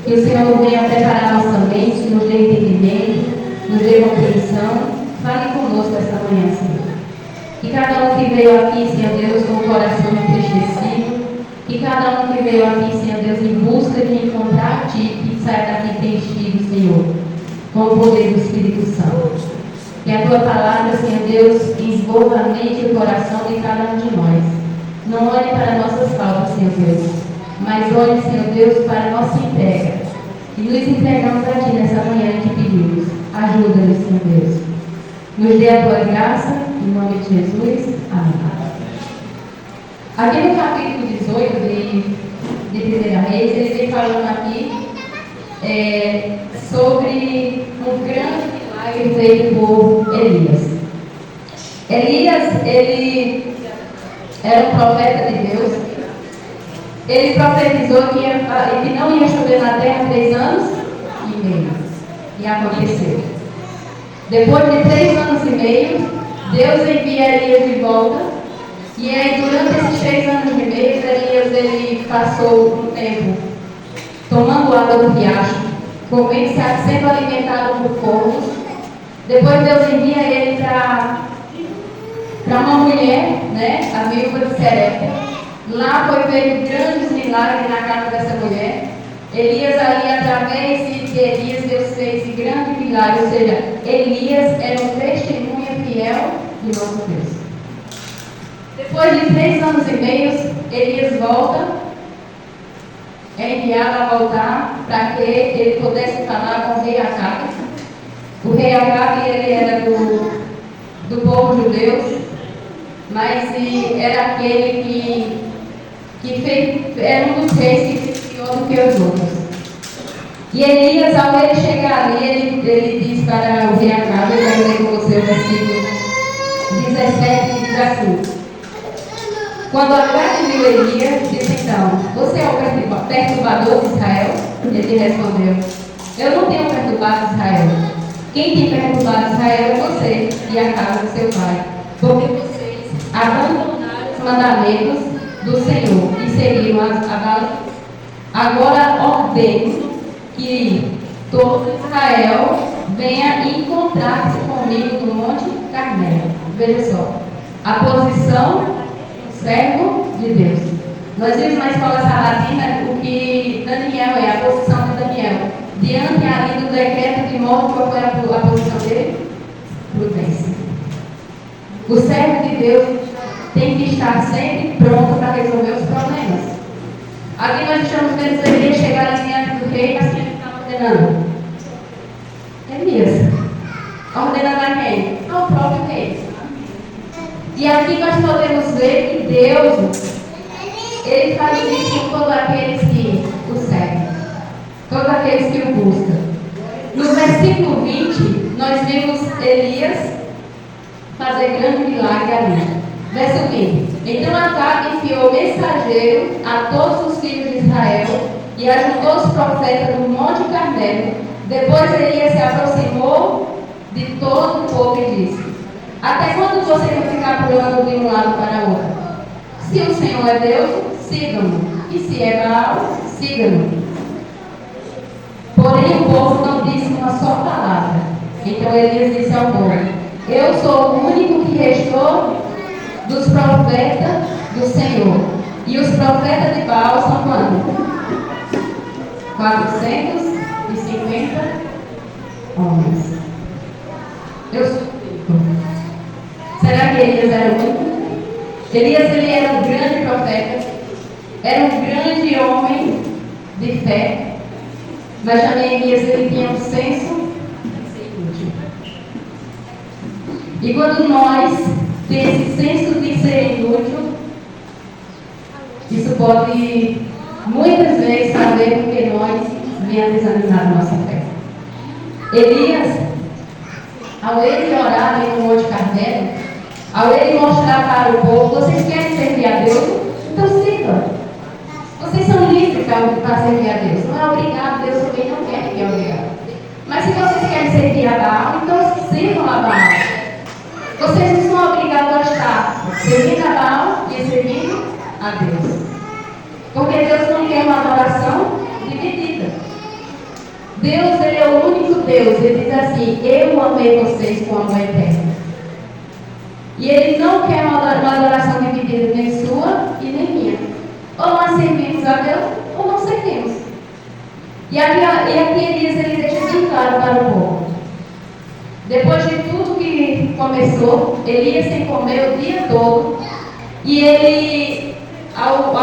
Que o Senhor venha preparar nossa mente, nos dê entendimento, nos dê compreensão. Fale conosco esta manhã, Senhor. Que cada um que veio aqui, Senhor Deus, com o coração entristecido, que cada um que veio aqui, Senhor Deus, em busca de encontrar a Ti, que saia daqui preenchido, Senhor, com o poder do Espírito Santo. Que a Tua palavra, Senhor Deus, envolva a mente e o coração de cada um de nós. Não olhe para nossas faltas, Senhor Deus, mas olhe, Senhor Deus, para a nossa entrega. E nos entregamos a Ti nessa manhã e te pedimos. Ajuda-nos, Senhor Deus. Nos dê a Tua graça, em nome de Jesus. Amém. Aqui no capítulo 18 de 1 Reis, ele vem falando aqui sobre um grande milagre feito por Elias. Elias, ele era um profeta de Deus. Ele profetizou que não ia chover na terra 3 anos e meio. E aconteceu. Depois de 3 anos e meio, Deus envia Elias de volta. E aí, durante esses 3 anos e meio, Elias ele passou um tempo tomando água do riacho, comendo, sendo alimentado por corvos. Depois Deus envia ele para uma mulher, né, a viúva de Serepta. Lá foi feito grandes milagres na casa dessa mulher. Elias ali, através de Elias, Deus fez esse grande milagre. Ou seja, Elias era um testemunha fiel de nosso Deus. Depois de 3 anos e meio, Elias volta, é enviado a voltar para que ele pudesse falar com o rei Acabe. O rei Acabe, ele era do povo judeu, mas era aquele que era um dos reis que fez pior do que os outros. E Elias, ao ele chegar ali, ele diz para o rei Acabe, eu quero ler com você o versículo 17, que diz assim: quando Acabe viu Elias, disse então: você é o perturbador de Israel? Ele respondeu: eu não tenho perturbado Israel. Quem tem perturbado Israel é você e a casa do seu pai, porque vocês abandonaram os mandamentos do Senhor e seguiram a Baal. Agora ordeno que todo Israel venha encontrar-se comigo no Monte Carmelo. Veja só, a posição servo de Deus. Nós vimos na escola sabatina o que Daniel é, a posição de Daniel. Diante ali do decreto de morte, qual foi a posição dele? Prudência. O servo de Deus tem que estar sempre pronto para resolver os problemas. Aqui nós estamos vendo Elias chegar diante do rei, mas quem estava ordenando? Elias. Ordenando a quem? Ao próprio rei. E aqui nós podemos ver que Deus, Ele faz isso com todos aqueles que o seguem, todos aqueles que o buscam. No versículo 20, nós vimos Elias fazer grande milagre ali. Verso 20: então Acabe enviou mensageiro a todos os filhos de Israel e ajuntou os profetas do Monte Carmelo. Depois Elias se aproximou de todo o povo e disse: até quando vocês vão ficar pulando de um lado para o outro? Se o Senhor é Deus, sigam-no. E se é Baal, sigam-no. Porém o povo não disse uma só palavra. Então Elias disse ao povo: eu sou o único que restou dos profetas do Senhor. E os profetas de Baal são quantos? 450 homens. Eu sou o único. Será que Elias era o único? Elias ele era um grande profeta, era um grande homem de fé, mas também Elias ele tinha um senso de ser inútil. E quando nós temos esse senso de ser inútil, isso pode muitas vezes fazer com que nós venhamos desanimar a nossa fé. Elias, ao ele orar no Monte Carmelo, ao ele mostrar para o povo: vocês querem servir a Deus? Então sigam. Vocês são livres para servir a Deus. Não é obrigado, Deus também não quer que é obrigado. Mas se vocês querem servir a Baal, então sirvam a Baal. Vocês não são obrigados a estar servindo a Baal e servindo a Deus. Porque Deus não quer uma adoração dividida. Deus, ele diz assim: eu amei vocês com amor eterno. E ele não quer uma adoração dividida nem sua e nem minha. Ou nós servimos a Deus, ou não servimos. E aqui Elias ele deixa bem claro para o povo. Depois de tudo que começou, Elias sem comer o dia todo. E ele, ao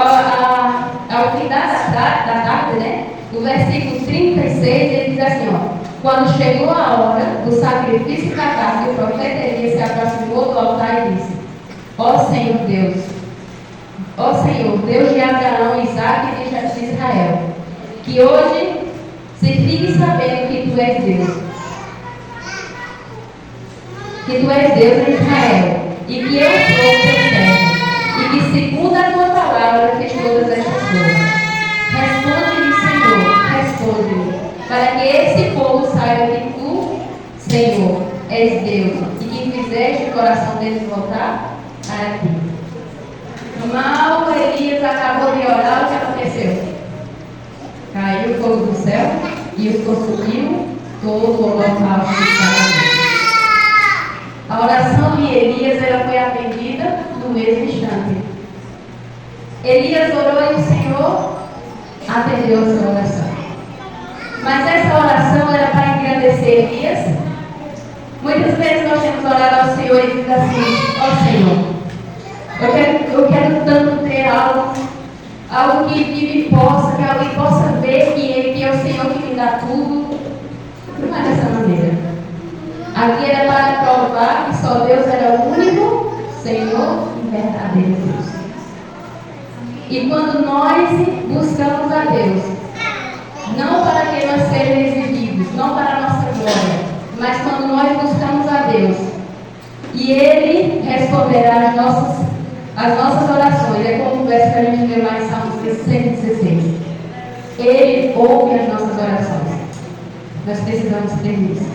findar da tarde, né? No versículo 36, ele diz assim, ó: quando chegou a hora do sacrifício da carne, o profeta Elias se aproximou do altar e disse: ó Senhor Deus de Abraão, Isaque e de Israel, que hoje se fique sabendo que tu és Deus. Que tu és Deus em Israel, e que eu sou o teu servo, e que segundo a tua palavra fiz todas estas coisas. Responde-me, Senhor, responde-me, para que esse povo saiba que tu, Senhor, és Deus, e que fizeste o coração deles voltar para ti. Mal Elias acabou de orar, o que aconteceu? Caiu o fogo do céu e os consumiu todo o holocausto de cada. A oração de Elias ela foi atendida no mesmo instante. Elias orou e o Senhor atendeu a sua oração. Mas essa oração era para engrandecer Elias. Muitas vezes nós temos orado ao Senhor e diz assim: ó Senhor, eu quero tanto ter algo que me possa, que alguém possa ver que é o Senhor que me dá tudo. Não é dessa maneira. Aqui era para provar que só Deus era o único Senhor e verdadeiro Deus. E quando nós buscamos a Deus, não para que nós sejamos exibidos, não para a nossa glória, mas quando nós buscamos a Deus, e Ele responderá as nossas orações, é como o verso que a gente vê lá em Salmos 116. Ele ouve as nossas orações. Nós precisamos ter isso.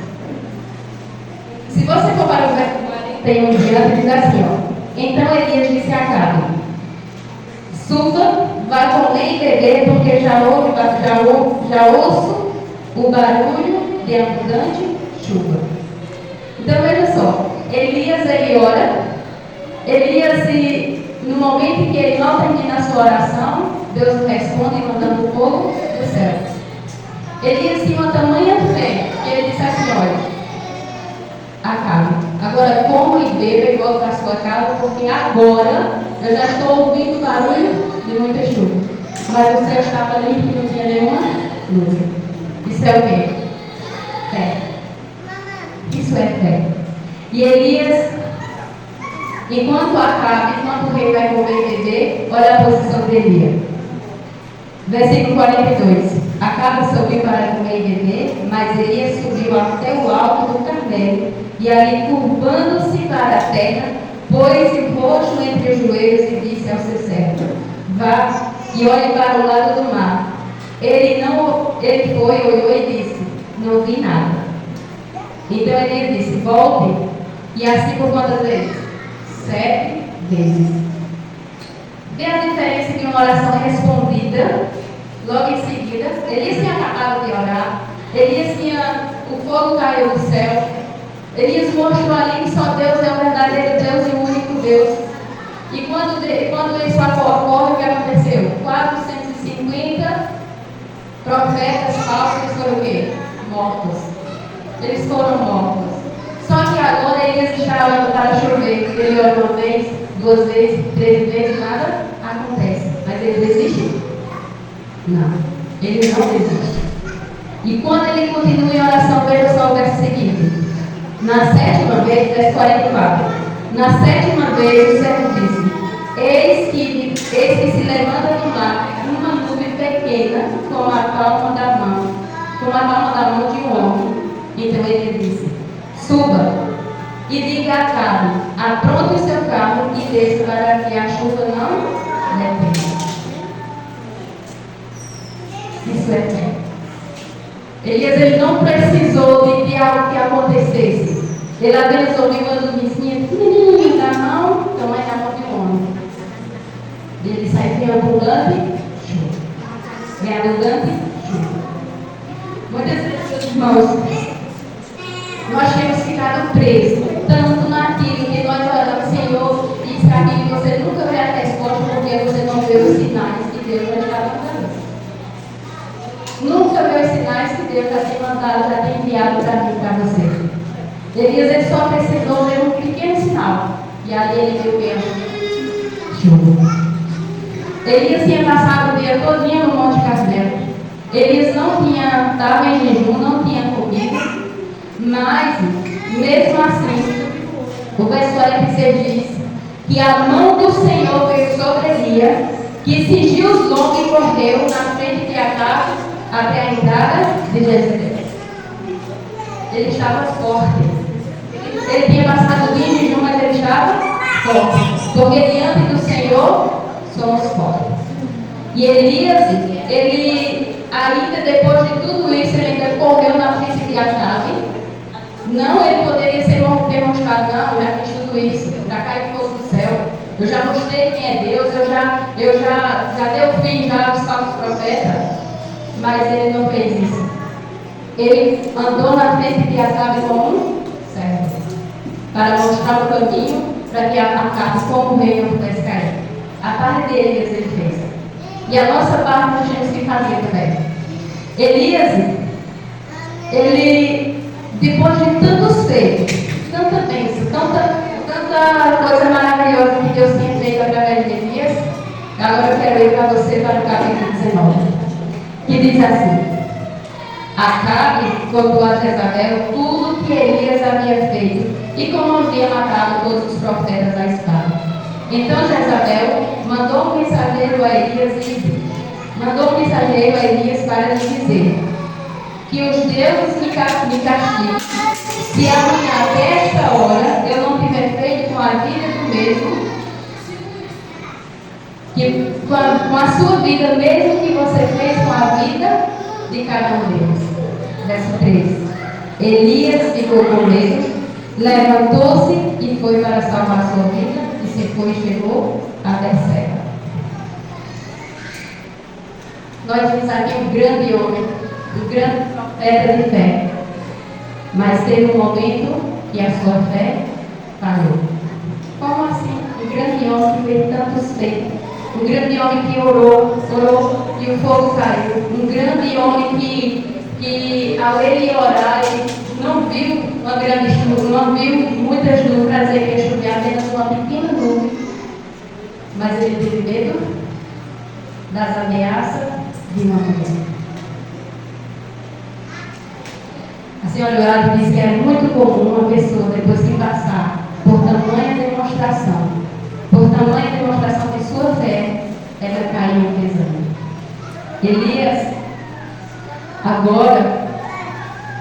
Se você for para o verso 41 diante, diz assim, ó: então Elias disse a Acabe: suba, vá comer e beber, porque já ouço o barulho de abundante chuva. Então veja só, Elias ele ora, no momento em que ele não termina a sua oração, Deus responde mandando fogo do céu. Elias tinha uma tamanha fé, que ele disse assim: olha, Acabe, agora coma e beba e volte para a sua casa, porque agora eu já estou ouvindo barulho de muita chuva. Mas o céu estava limpo e não tinha nenhuma nuvem. Isso é o quê? Fé. Isso é fé. E Elias, enquanto o rei vai comer e beber, olha a posição de Elias. Versículo 42. Acabe subiu para comer e beber, mas Elias subiu até o alto do Carmelo, e ali, curvando-se para a terra, pôs o rosto entre os joelhos e disse ao seu servo: vá e olhe para o lado do mar. Ele foi, olhou e disse: não vi nada. Então Elias disse: volte. E assim por quantas vezes? 7 vezes. Vê a diferença de uma oração respondida logo em seguida. Elias tinha acabado de orar, o fogo caiu do céu, Elias mostrou ali que só Deus é o verdadeiro Deus e o único Deus. E quando isso ocorre, o que aconteceu? 450 profetas falsos foram o quê? Mortos. Eles foram mortos. Só que agora Elias está orando para chover. Ele ora uma vez, 2 vezes, 3 vezes, nada acontece. Mas ele desiste? Não. Ele não desiste. E quando ele continua em oração, veja só o verso seguinte. Na 7ª vez, verso 44. Na 7ª vez o servo disse: eis que se levanta do mar uma nuvem pequena como a palma da mão de um homem. Então ele disse: suba e diga a Acabe: apronte o seu carro e desça para que a chuva não detenha. Isso é fé. Elias ele não precisou de algo que acontecesse. Ele apenas ouviu uma nuvenzinha na mão, então é na mão de um homem. Ele sai triangulante, chuva. Triangulante, chuva. Muitas vezes, irmãos, nunca vê os sinais que Deus já tem mandado, já tem enviado para mim, para você. Elias ele só precisou ver um pequeno sinal. E ali ele viu mesmo chuva. Elias tinha passado o dia todinho no Monte Carmelo. Elias estava em jejum, não tinha comido. Mas, mesmo assim, o verso 46 diz que a mão do Senhor veio sobre Elias, que cingiu os lombos e correu na frente de Acabe até a entrada de Jezreel. Ele estava forte. Ele tinha passado o dia em jejum, mas ele estava forte. Porque diante do Senhor somos fortes. E Elias, ele ainda depois de tudo isso, ele ainda correu na frente de Acabe. Não, ele poderia ser demonstrado, não, eu já fiz tudo isso, já caí fogo do céu, eu já mostrei quem é Deus, eu já deu fim já aos falsos profetas. Mas ele não fez isso. Ele andou na frente de Acabe como um servo, para mostrar o caminho para que Acabe, como rei, não pudesse cair. A parte de Elias ele fez. E a nossa parte nós temos que fazer também. Elias, ele, depois de tantos feitos, tanta bênção, tanta coisa maravilhosa que Deus tinha feito através de Elias, agora eu quero ir para você para o capítulo 19, que diz assim: Acabe contou a Jezabel tudo que Elias havia feito e como havia matado todos os profetas à espada. Então Jezabel mandou um mensageiro a Elias para lhe dizer que os deuses me castiguem, se amanhã até esta hora eu não tiver feito com a vida do mesmo, que com a sua vida mesmo que você fez com a vida de cada um deles. Verso 3. Elias ficou com medo, levantou-se e foi para salvar sua vida, e se foi e chegou a Berseba. Nós vimos aqui um grande homem, um grande profeta de fé, mas teve um momento que a sua fé falhou. Como assim? Um grande homem que fez tantos feitos, um grande homem que orou e o fogo caiu, um grande homem que ao ele orar, ele não viu uma grande chuva, não viu muitas nuvens para dizer que ia chover, apenas uma pequena nuvem, mas ele teve medo das ameaças de uma mulher. A senhora Eulade disse que é muito comum uma pessoa, depois que passar por tamanha demonstração de sua fé, ela cair em desânimo. Elias, agora,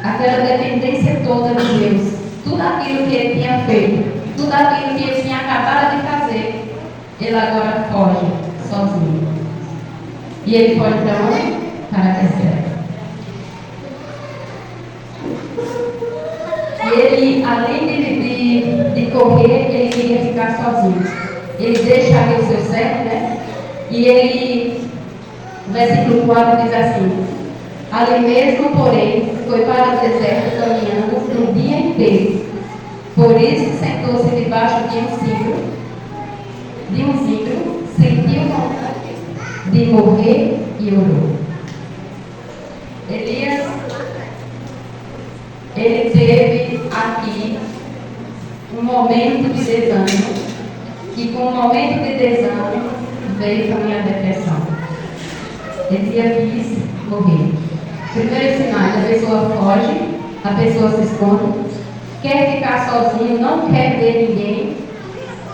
aquela dependência toda de Deus, tudo aquilo que ele tinha feito, tudo aquilo que ele tinha acabado de fazer, ele agora foge sozinho. E ele foge para onde? Para Berseba. E ele, além de correr, ele queria ficar sozinho. Ele deixa ali o seu servo, né? E ele, no versículo 4 diz assim: ali mesmo, porém, foi para o deserto caminhando um dia inteiro. Por isso sentou-se debaixo de um cedro, sentiu vontade de morrer e orou. Elias, ele teve aqui um momento de desânimo, e com o momento de desânimo veio também a depressão. Ele quis morrer. Primeiros sinais: a pessoa foge, a pessoa se esconde, quer ficar sozinho, não quer ver ninguém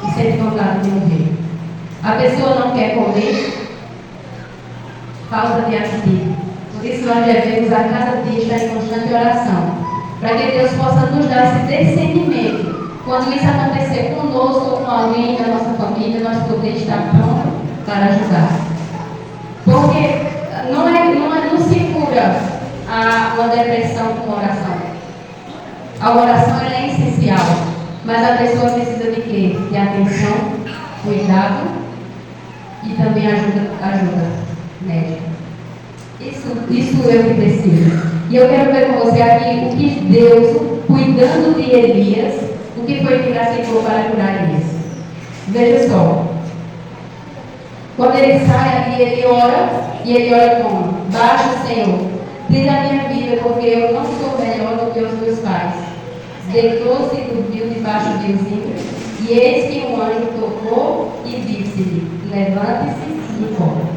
e sente vontade de morrer. A pessoa não quer comer, falta de apetite. Por isso nós devemos a cada dia estar em constante oração, para que Deus possa nos dar esse discernimento. Quando isso acontecer conosco ou com alguém da nossa família, nós podemos estar prontos para ajudar. Porque não se cura uma depressão com oração. A oração é essencial, mas a pessoa precisa de quê? De atenção, cuidado e também ajuda médica. Isso eu que preciso. E eu quero ver com você aqui o que Deus, cuidando de Elias, o que foi que ele aceitou para curar Elias. Veja só. Quando ele sai ali, ele ora, e ele ora como? Baixa, Senhor, Tira a minha vida, porque eu não sou melhor do que os meus pais. Deitou-se e dormiu debaixo de um zimbro, e eis que um anjo tocou e disse-lhe: levante-se e coma.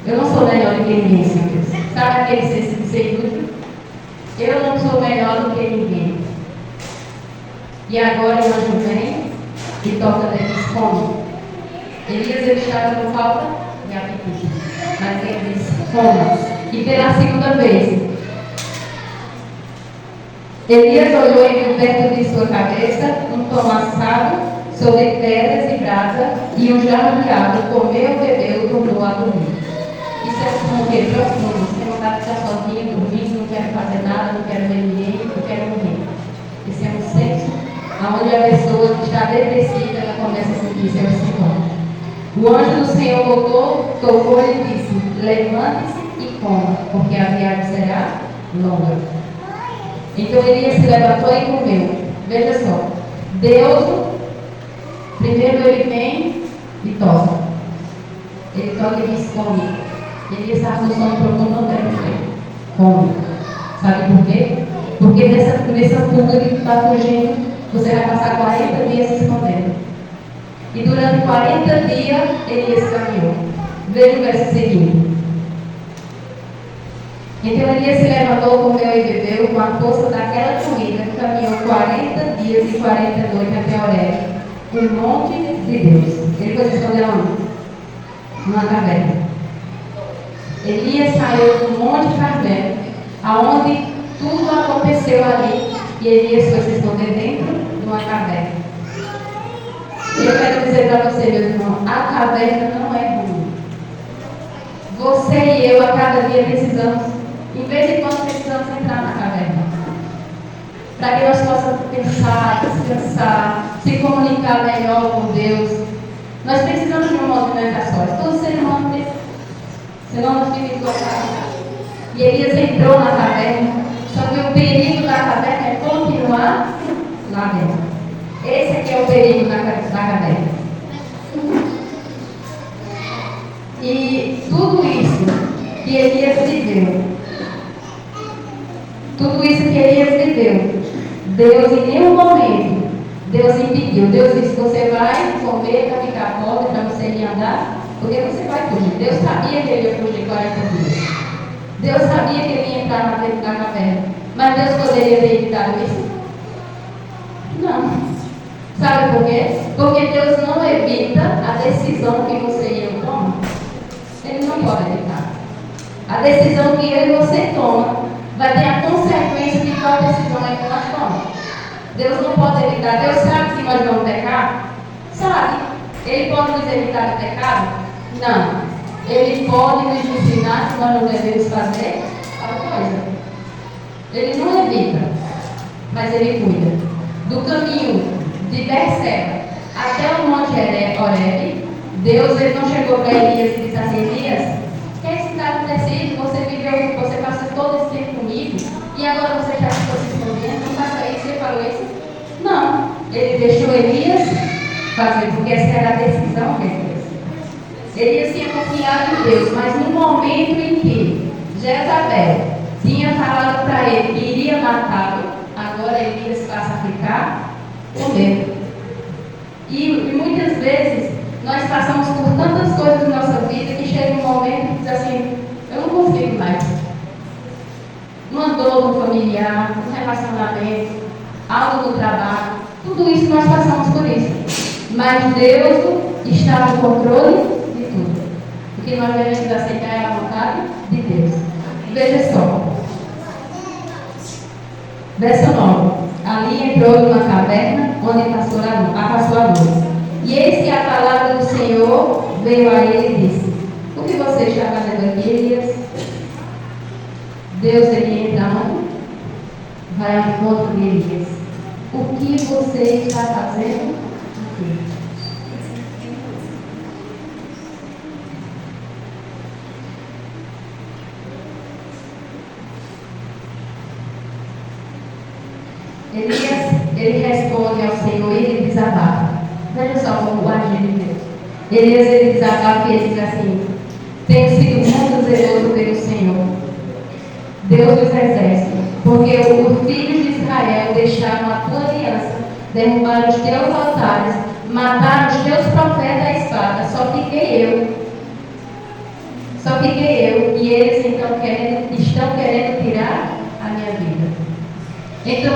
Eu não sou melhor do que ninguém, Senhor Deus. Sabe aquele sem dúvida? Eu não sou melhor do que ninguém. E agora o anjo vem e toca neles come. Elias ele estava com falta de apetite, mas ele disse: come. E pela segunda vez, Elias olhou e viu perto de sua cabeça um pão assado sobre pedras e brasa e um jarro de água. Comeu, bebeu e tornou a dormir. Isso é um sonho profundo. Você não está sozinho, dormindo, não quero fazer nada, não quero ver ninguém, não quero morrer. Esse é um senso onde a pessoa que está depressiva, ela começa a sentir seu sintoma. O anjo do Senhor voltou, tocou e disse: levante-se e coma, porque a viagem será longa. Então Elias se levantou e comeu. Veja só, Deus, primeiro ele vem e toca. Ele toca e diz: come. Elias estava no sonho profundo, não quero comer. Come. Sabe por quê? Porque nessa fuga que está fugindo, você vai passar 40 dias se escondendo. E durante 40 dias, Elias caminhou. Veja o verso seguinte. Então Elias se levantou, comeu e bebeu, com a força daquela comida, caminhou 40 dias e 40 noites até Horebe, o monte de Deus. Ele foi se esconder onde? Numa caverna. Elias saiu do monte Carmelo, aonde tudo aconteceu ali, e Elias foi se esconder dentro de uma caverna. E eu quero dizer para você, meu irmão, a caverna não é ruim. Você e eu, a cada dia, precisamos, em vez de quando precisamos entrar na caverna, para que nós possamos pensar, descansar, se comunicar melhor com Deus. Nós precisamos de uma movimentação. Todo ser humano precisa, senão nós ficamos encostados. E Elias entrou na caverna, só que o perigo da caverna é continuar lá dentro. Esse aqui é o perigo da caverna. E tudo isso que Elias viveu, Deus em nenhum momento, Deus impediu. Deus disse: você vai comer para ficar pobre, para você ir andar, porque você vai fugir. Deus sabia que ele ia fugir 40 dias. Deus sabia que ele ia entrar na caverna. Mas Deus poderia ter evitado isso? Não. Sabe por quê? Porque Deus não evita a decisão que você e eu tomamos. Ele não pode evitar. A decisão que eu e você toma vai ter a consequência de qual decisão é que nós tomamos. Deus não pode evitar. Deus sabe que nós vamos pecar? Sabe. Ele pode nos evitar do pecado? Não. Ele pode nos ensinar que nós não devemos fazer tal coisa. Ele não evita, mas ele cuida. Do caminho de Berseba até o monte Horebe, Deus ele não chegou para Elias e disse assim: Elias, o que é que está acontecendo? Você viveu, você passou todo esse tempo comigo e agora você já ficou se escondendo, não faça isso, você falou isso? Não, ele deixou Elias fazer, porque essa era a decisão que ele fez. Elias tinha confiado em Deus, mas no momento em que Jezabel tinha falado para ele que iria matá-lo, agora Elias passa a ficar com medo. E muitas vezes nós passamos por tantas coisas na nossa vida que chega um momento que diz assim: eu não consigo mais. Uma dor no familiar, um relacionamento, algo no trabalho, tudo isso nós passamos por isso. Mas Deus está no controle de tudo. O que nós devemos aceitar é a vontade de Deus. Veja só. Verso 9. Ali entrou numa caverna onde passou a luz. E eis que a palavra do Senhor veio a ele e disse: o que você está fazendo aqui, Elias? Deus ele entra onde? Vai ao encontro de Elias. O que você está fazendo aqui? Elias, ele responde ao Senhor e ele desabafa. Veja só como o agir de Deus. Elias, ele desabafa e ele diz assim: tenho sido muito zeloso pelo Senhor. Deus dos exércitos, porque os filhos de Israel deixaram a tua aliança, derrubaram os teus altares, mataram os teus profetas à espada, só fiquei eu, e eles então estão querendo tirar a minha vida. Então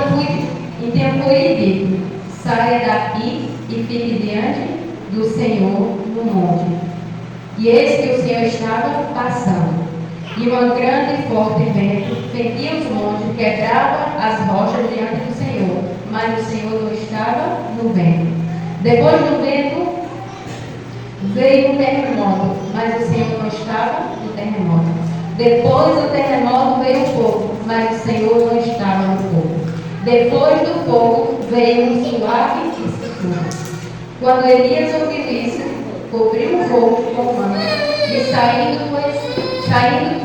foi e dito: saia daqui e fique diante do Senhor no monte. E eis que o Senhor estava passando, e um grande e forte vento fendia os montes, quebrava as rochas diante do Senhor, mas o Senhor não estava no vento. Depois do vento veio um terremoto, mas o Senhor não estava no terremoto. Depois do terremoto veio o fogo, mas o Senhor não estava no fogo. Depois do fogo veio um suave sussurro. Quando Elias ouviu isso, cobriu o fogo com mão e saindo,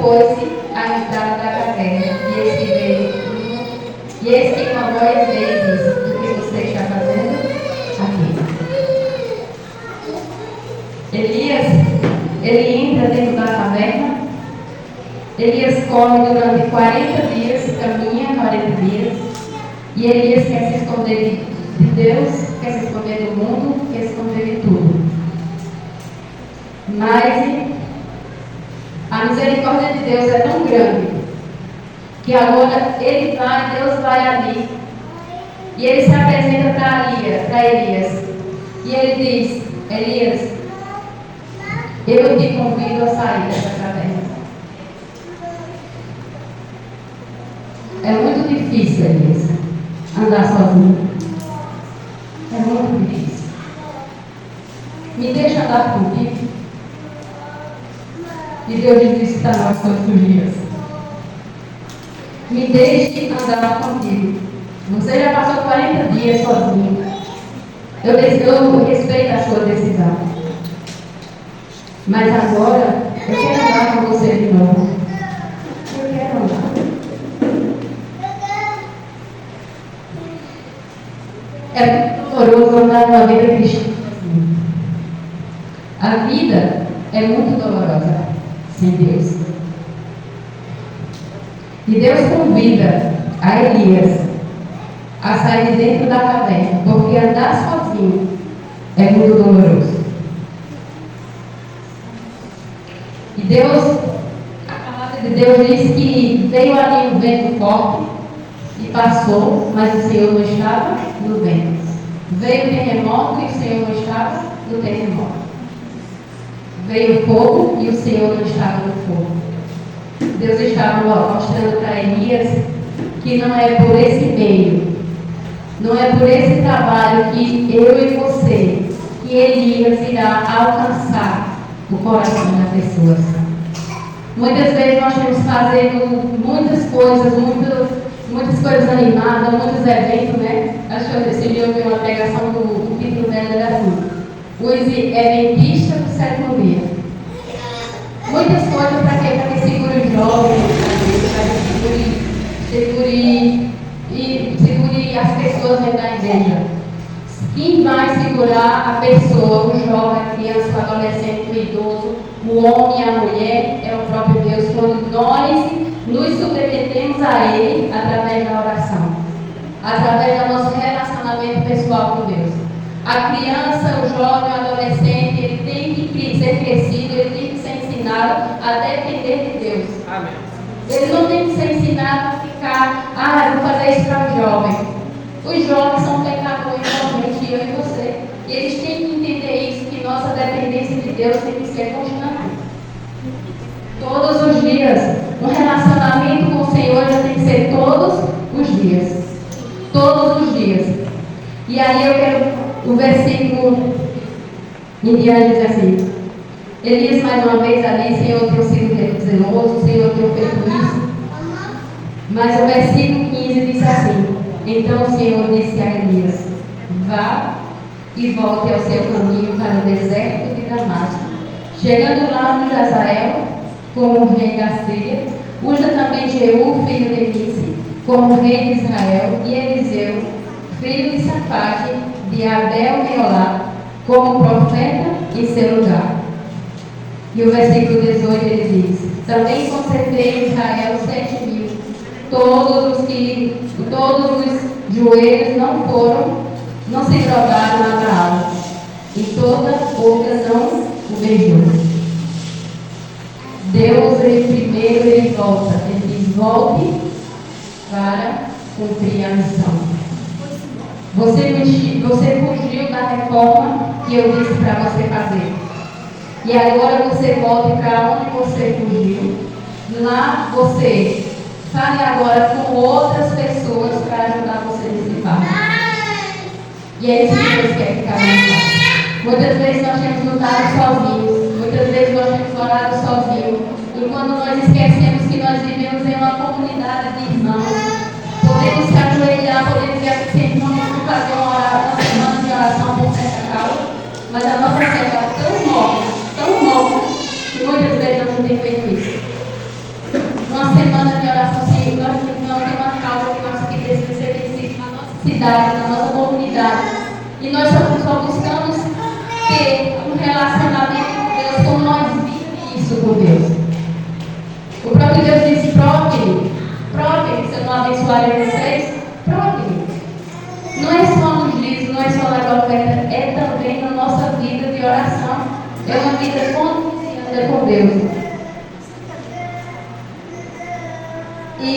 pôs-se à entrada da caverna. E eis que uma voz veio e disse: o que você está fazendo aqui? Elias, ele entra dentro da caverna. Elias corre durante 40 dias, caminha 40 dias. E Elias quer se esconder de Deus, quer se esconder do mundo, quer se esconder de tudo. Mas a misericórdia de Deus é tão grande que agora Deus vai ali e ele se apresenta para Elias. E ele diz: Elias, eu te convido a sair dessa caverna. É muito difícil, Elias, andar sozinho. É muito difícil. Me deixa andar contigo. E Deus diz isso para nós todos os dias. Me deixe andar contigo. Você já passou 40 dias sozinho. Eu respeito a sua decisão. Mas agora, eu quero andar com você de novo. Eu quero andar. É doloroso andar numa vida cristã. A vida é muito dolorosa sem Deus. E Deus convida a Elias a sair de dentro da caverna, porque andar sozinho é muito doloroso. E a palavra de Deus diz que veio ali um vento forte e passou, mas o Senhor não estava no vento. Veio o terremoto e o Senhor não estava no terremoto. Veio o fogo e o Senhor não estava no fogo. Deus estava mostrando para Elias que não é por esse meio, não é por esse trabalho que eu e você, que Elias irá alcançar o coração das pessoas. Muitas vezes nós temos fazendo muitas coisas animadas, muitos eventos, né? Acho que esse dia eu vi uma pregação do título dela era assim: os eventistas do século dia. Muitas coisas para quê? Para que segure os jovens, para que segure as pessoas dentro da igreja. Quem vai segurar a pessoa, o jovem, a criança, o adolescente, o idoso, o homem e a mulher, é o próprio Deus, quando nós nos submetemos a Ele através da oração, através do nosso relacionamento pessoal com Deus. A criança, o jovem, o adolescente, ele tem que ser crescido, ele tem que ser ensinado a depender de Deus. Amém. Ele não tem que ser ensinado a ficar, vou fazer isso para o jovem. Os jovens são pecadores, realmente, eu e você. E eles têm que entender isso, que nossa dependência de Deus tem que ser constante. Todos os dias. Um relacionamento com o Senhor já tem que ser todos os dias. Todos os dias. E aí eu quero o versículo em diante diz assim: Elias mais uma vez ali, Senhor, eu tenho sido zeloso, Senhor, eu tenho feito isso. Mas o versículo 15 diz assim: então o Senhor disse a Elias: vá e volte ao seu caminho para o deserto de Damasco. Chegando lá no Jazael, como rei da Síria, usa também Jeú, filho de Nice, como rei de Israel, e Eliseu, filho de Safate, de Abel-Meolá, como profeta em seu lugar. E o versículo 18 ele diz: também conservei em Israel 7.000 todos os joelhos não se dobraram a Baal, e toda boca não o beijou. Deus, ele volta, ele diz: volte para cumprir a missão. Você fugiu da reforma que eu disse para você fazer. E agora você volta para onde você fugiu. Lá você fale agora com outras pessoas para ajudar você nesse passo. E é isso que Deus quer que cada um faça. Muitas vezes nós temos lutado sozinhos. Muitas vezes nós temos orado sozinhos. E quando nós esquecemos que nós vivemos em uma comunidade de irmãos, podemos se ajoelhar, podemos ir aqui ser irmãos, fazer uma semana de oração por certa causa, mas a nossa fé está tão nova, que muitas vezes nós não temos feito isso. Uma semana de oração, sim, nós temos uma causa que nós queremos ser vencidos na nossa cidade, na nossa comunidade. E nós só buscamos ter um relacionamento com Deus, como nós vivemos isso com Deus. O próprio Deus disse: provem, se eu não abençoarei vocês, provem. Não é só no juízo, não é só na oferta, é também na nossa vida de oração. É uma vida cotidiana com Deus. E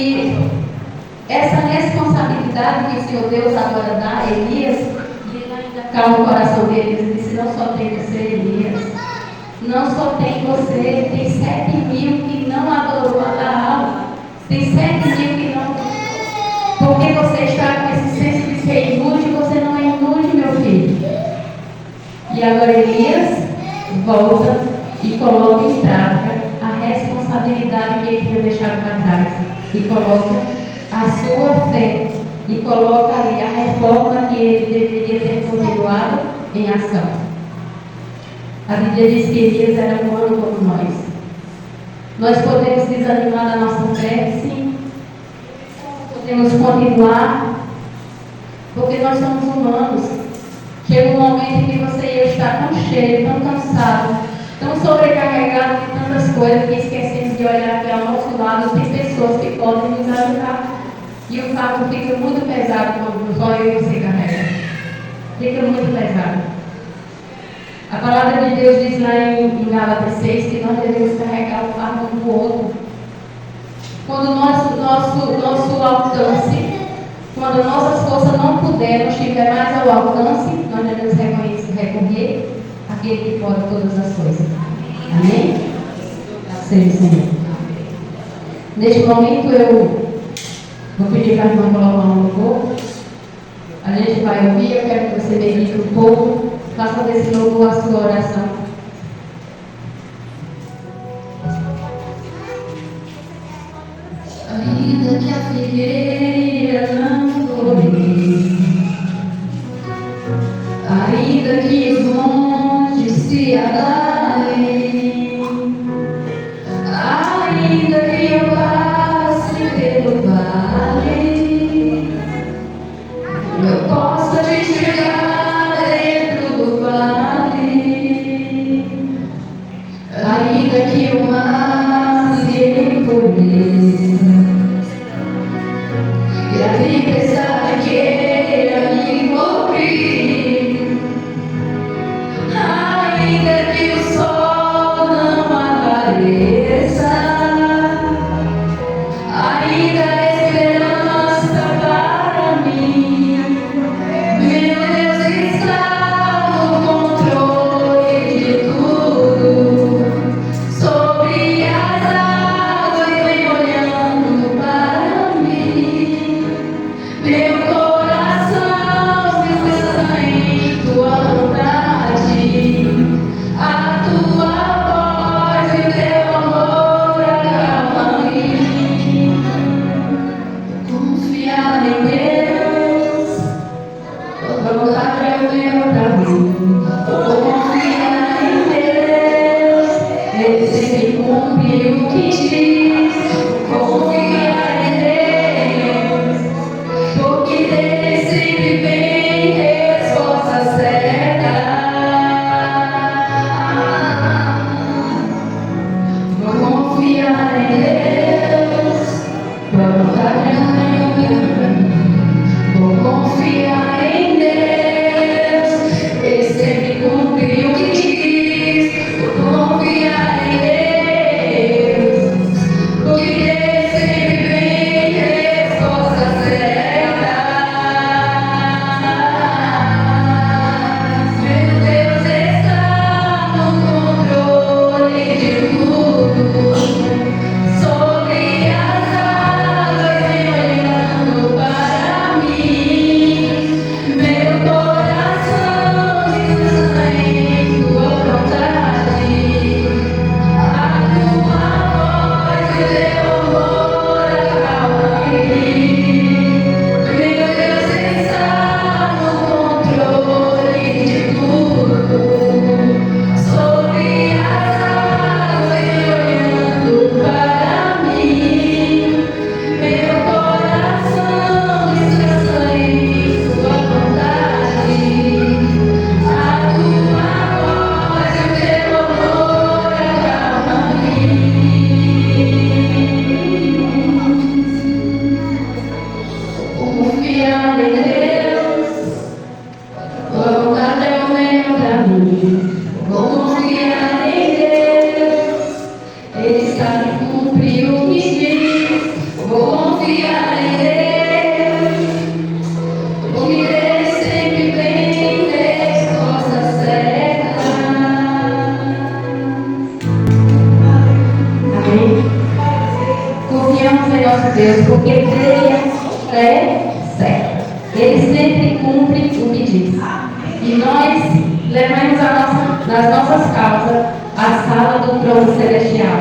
essa responsabilidade que o Senhor Deus agora dá a Elias, e ele ainda calma o coração dele, ele disse: não só tem você, Elias, não só tem você, tem 7.000 que não adorou a Baal, tem 7.000 que não, porque você está com esse senso de ser inútil, você não é inútil, meu filho. E agora Elias volta e coloca em prática a responsabilidade que ele tinha deixado para trás, e coloca a sua fé, e coloca ali a reforma que ele deveria ter continuado em ação. A Bíblia diz que Elias era humano como nós. Nós podemos desanimar da nossa fé, sim. Podemos continuar, porque nós somos humanos. Chega um momento em que você e eu está tão cheio, tão cansado, tão sobrecarregado de tantas coisas que esquecemos de olhar que ao nosso lado tem pessoas que podem nos ajudar. E o fardo fica muito pesado quando só eu e você carrega. Fica muito pesado. A palavra de Deus diz lá em Gálatas 6 que nós devemos carregar o fardo um do outro. Quando o nosso alcance, quando nossas forças não puderem, não estiver mais ao alcance, nós devemos recorrer àquele que pode todas as coisas. Amém? Sim, Senhor. Neste momento eu vou pedir para a irmã colocar um louvor. A gente vai ouvir, eu quero que você medite um pouco, faça desse louvor a sua oração. Ainda que a figueira não flore, ainda que os montes se alarem, ainda que eu passe pelo vale, eu possa te enxergar dentro do vale, ainda que o mar se enfureça e a tempestade queira me cobrir, ainda que o sol não apareça, ainda há esperança para mim. Meu Deus está no controle de tudo, sobre as águas vem olhando é nosso Deus, porque Ele é certo. Ele sempre cumpre o que diz. E nós levamos nas nossas causas à sala do trono celestial,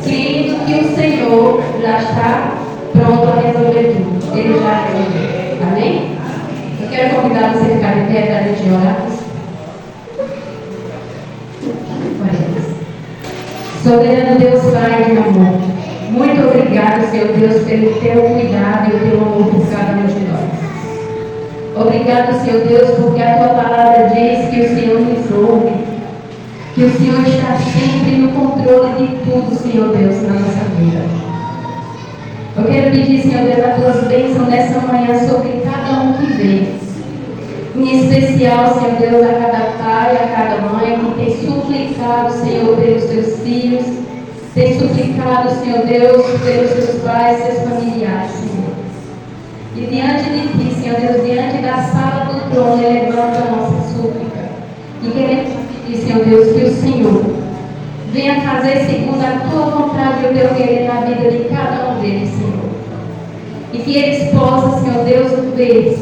crendo que o Senhor já está pronto a resolver tudo. Ele já resolveu. Amém? Eu quero convidar você a ficar de pé para a gente orar. Soberano Deus, Pai de amor, muito obrigado, Senhor Deus, pelo teu cuidado e o teu amor por cada um de nós. Obrigado, Senhor Deus, porque a tua palavra diz que o Senhor nos ouve, que o Senhor está sempre no controle de tudo, Senhor Deus, na nossa vida. Eu quero pedir, Senhor Deus, a tuas bênçãos nessa manhã sobre cada um que vem. Em especial, Senhor Deus, a cada pai, a cada mãe que tem suplicado, Senhor, pelos seus filhos, tem suplicado, Senhor Deus, pelos seus pais, seus familiares, Senhor. E diante de ti, Senhor Deus, diante da sala do trono, elevando a nossa súplica. E queremos pedir, Senhor Deus, que o Senhor venha fazer segundo a tua vontade e o teu querer na vida de cada um deles, Senhor. E que eles possam, Senhor Deus, ver,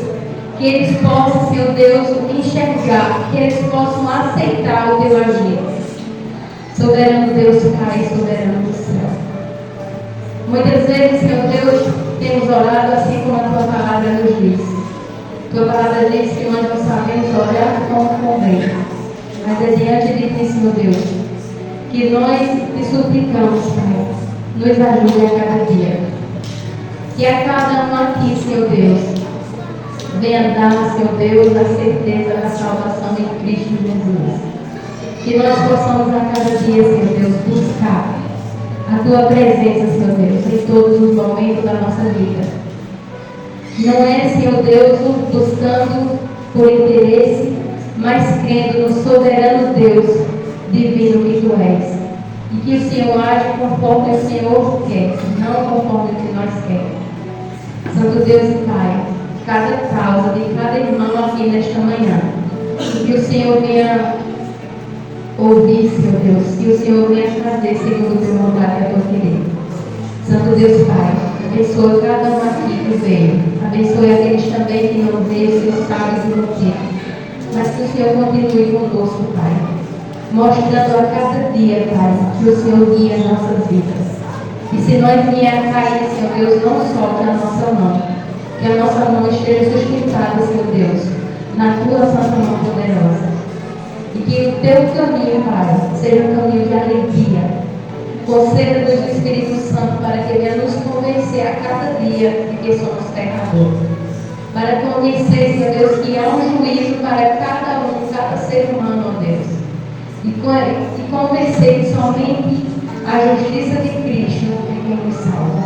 que eles possam, Senhor Deus, enxergar, que eles possam aceitar o teu agir. Soberano Deus, Pai, soberano do céu. Muitas vezes, Senhor Deus, temos orado assim como a tua palavra nos diz. Tua palavra diz que nós não sabemos orar como convém. Mas é diante de ti, Senhor Deus, que nós te suplicamos, Pai, nos ajude a cada dia. Que a cada um aqui, Senhor Deus, venha dar, Senhor Deus, a certeza da salvação em Cristo Jesus. Que nós possamos a cada dia, Senhor Deus, buscar a tua presença, Senhor Deus, em todos os momentos da nossa vida. Não é, Senhor Deus, buscando por interesse, mas crendo no soberano Deus divino que tu és. E que o Senhor age conforme o Senhor quer, não conforme o que nós queremos. Santo Deus e Pai, cada causa de cada irmão aqui nesta manhã, que o Senhor venha ouvir, Senhor Deus, que o Senhor venha fazer segundo o teu vontade e a tua querer. Santo Deus Pai, abençoa cada um aqui que veio, abençoe aqueles também que não veio, Senhor sabe que não tem, mas que o Senhor continue conosco, Pai, mostrando a cada dia, Pai, que o Senhor guia as nossas vidas. E se nós vier a cair, Senhor Deus, não solte a nossa mão, que a nossa mão esteja sustentada, Senhor Deus, na tua santa mão poderosa. E que o teu caminho, Pai, seja um caminho de alegria. Conceda-nos o Espírito Santo para que venha nos convencer a cada dia de que somos pecadores. Para conhecer, Senhor Deus, que há um juízo para cada um, cada ser humano, ó Deus. E convencer que somente a justiça de Cristo é quem nos salva.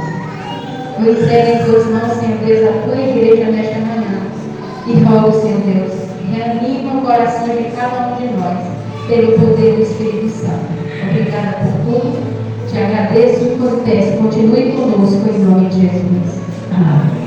Eu entrego em tuas mãos, Senhor Deus, a tua igreja nesta manhã. E rogo, Senhor Deus, reanima o coração de cada um de nós, pelo poder do Espírito Santo. Obrigada por tudo. Te agradeço e peço, continue conosco em nome de Jesus. Amém.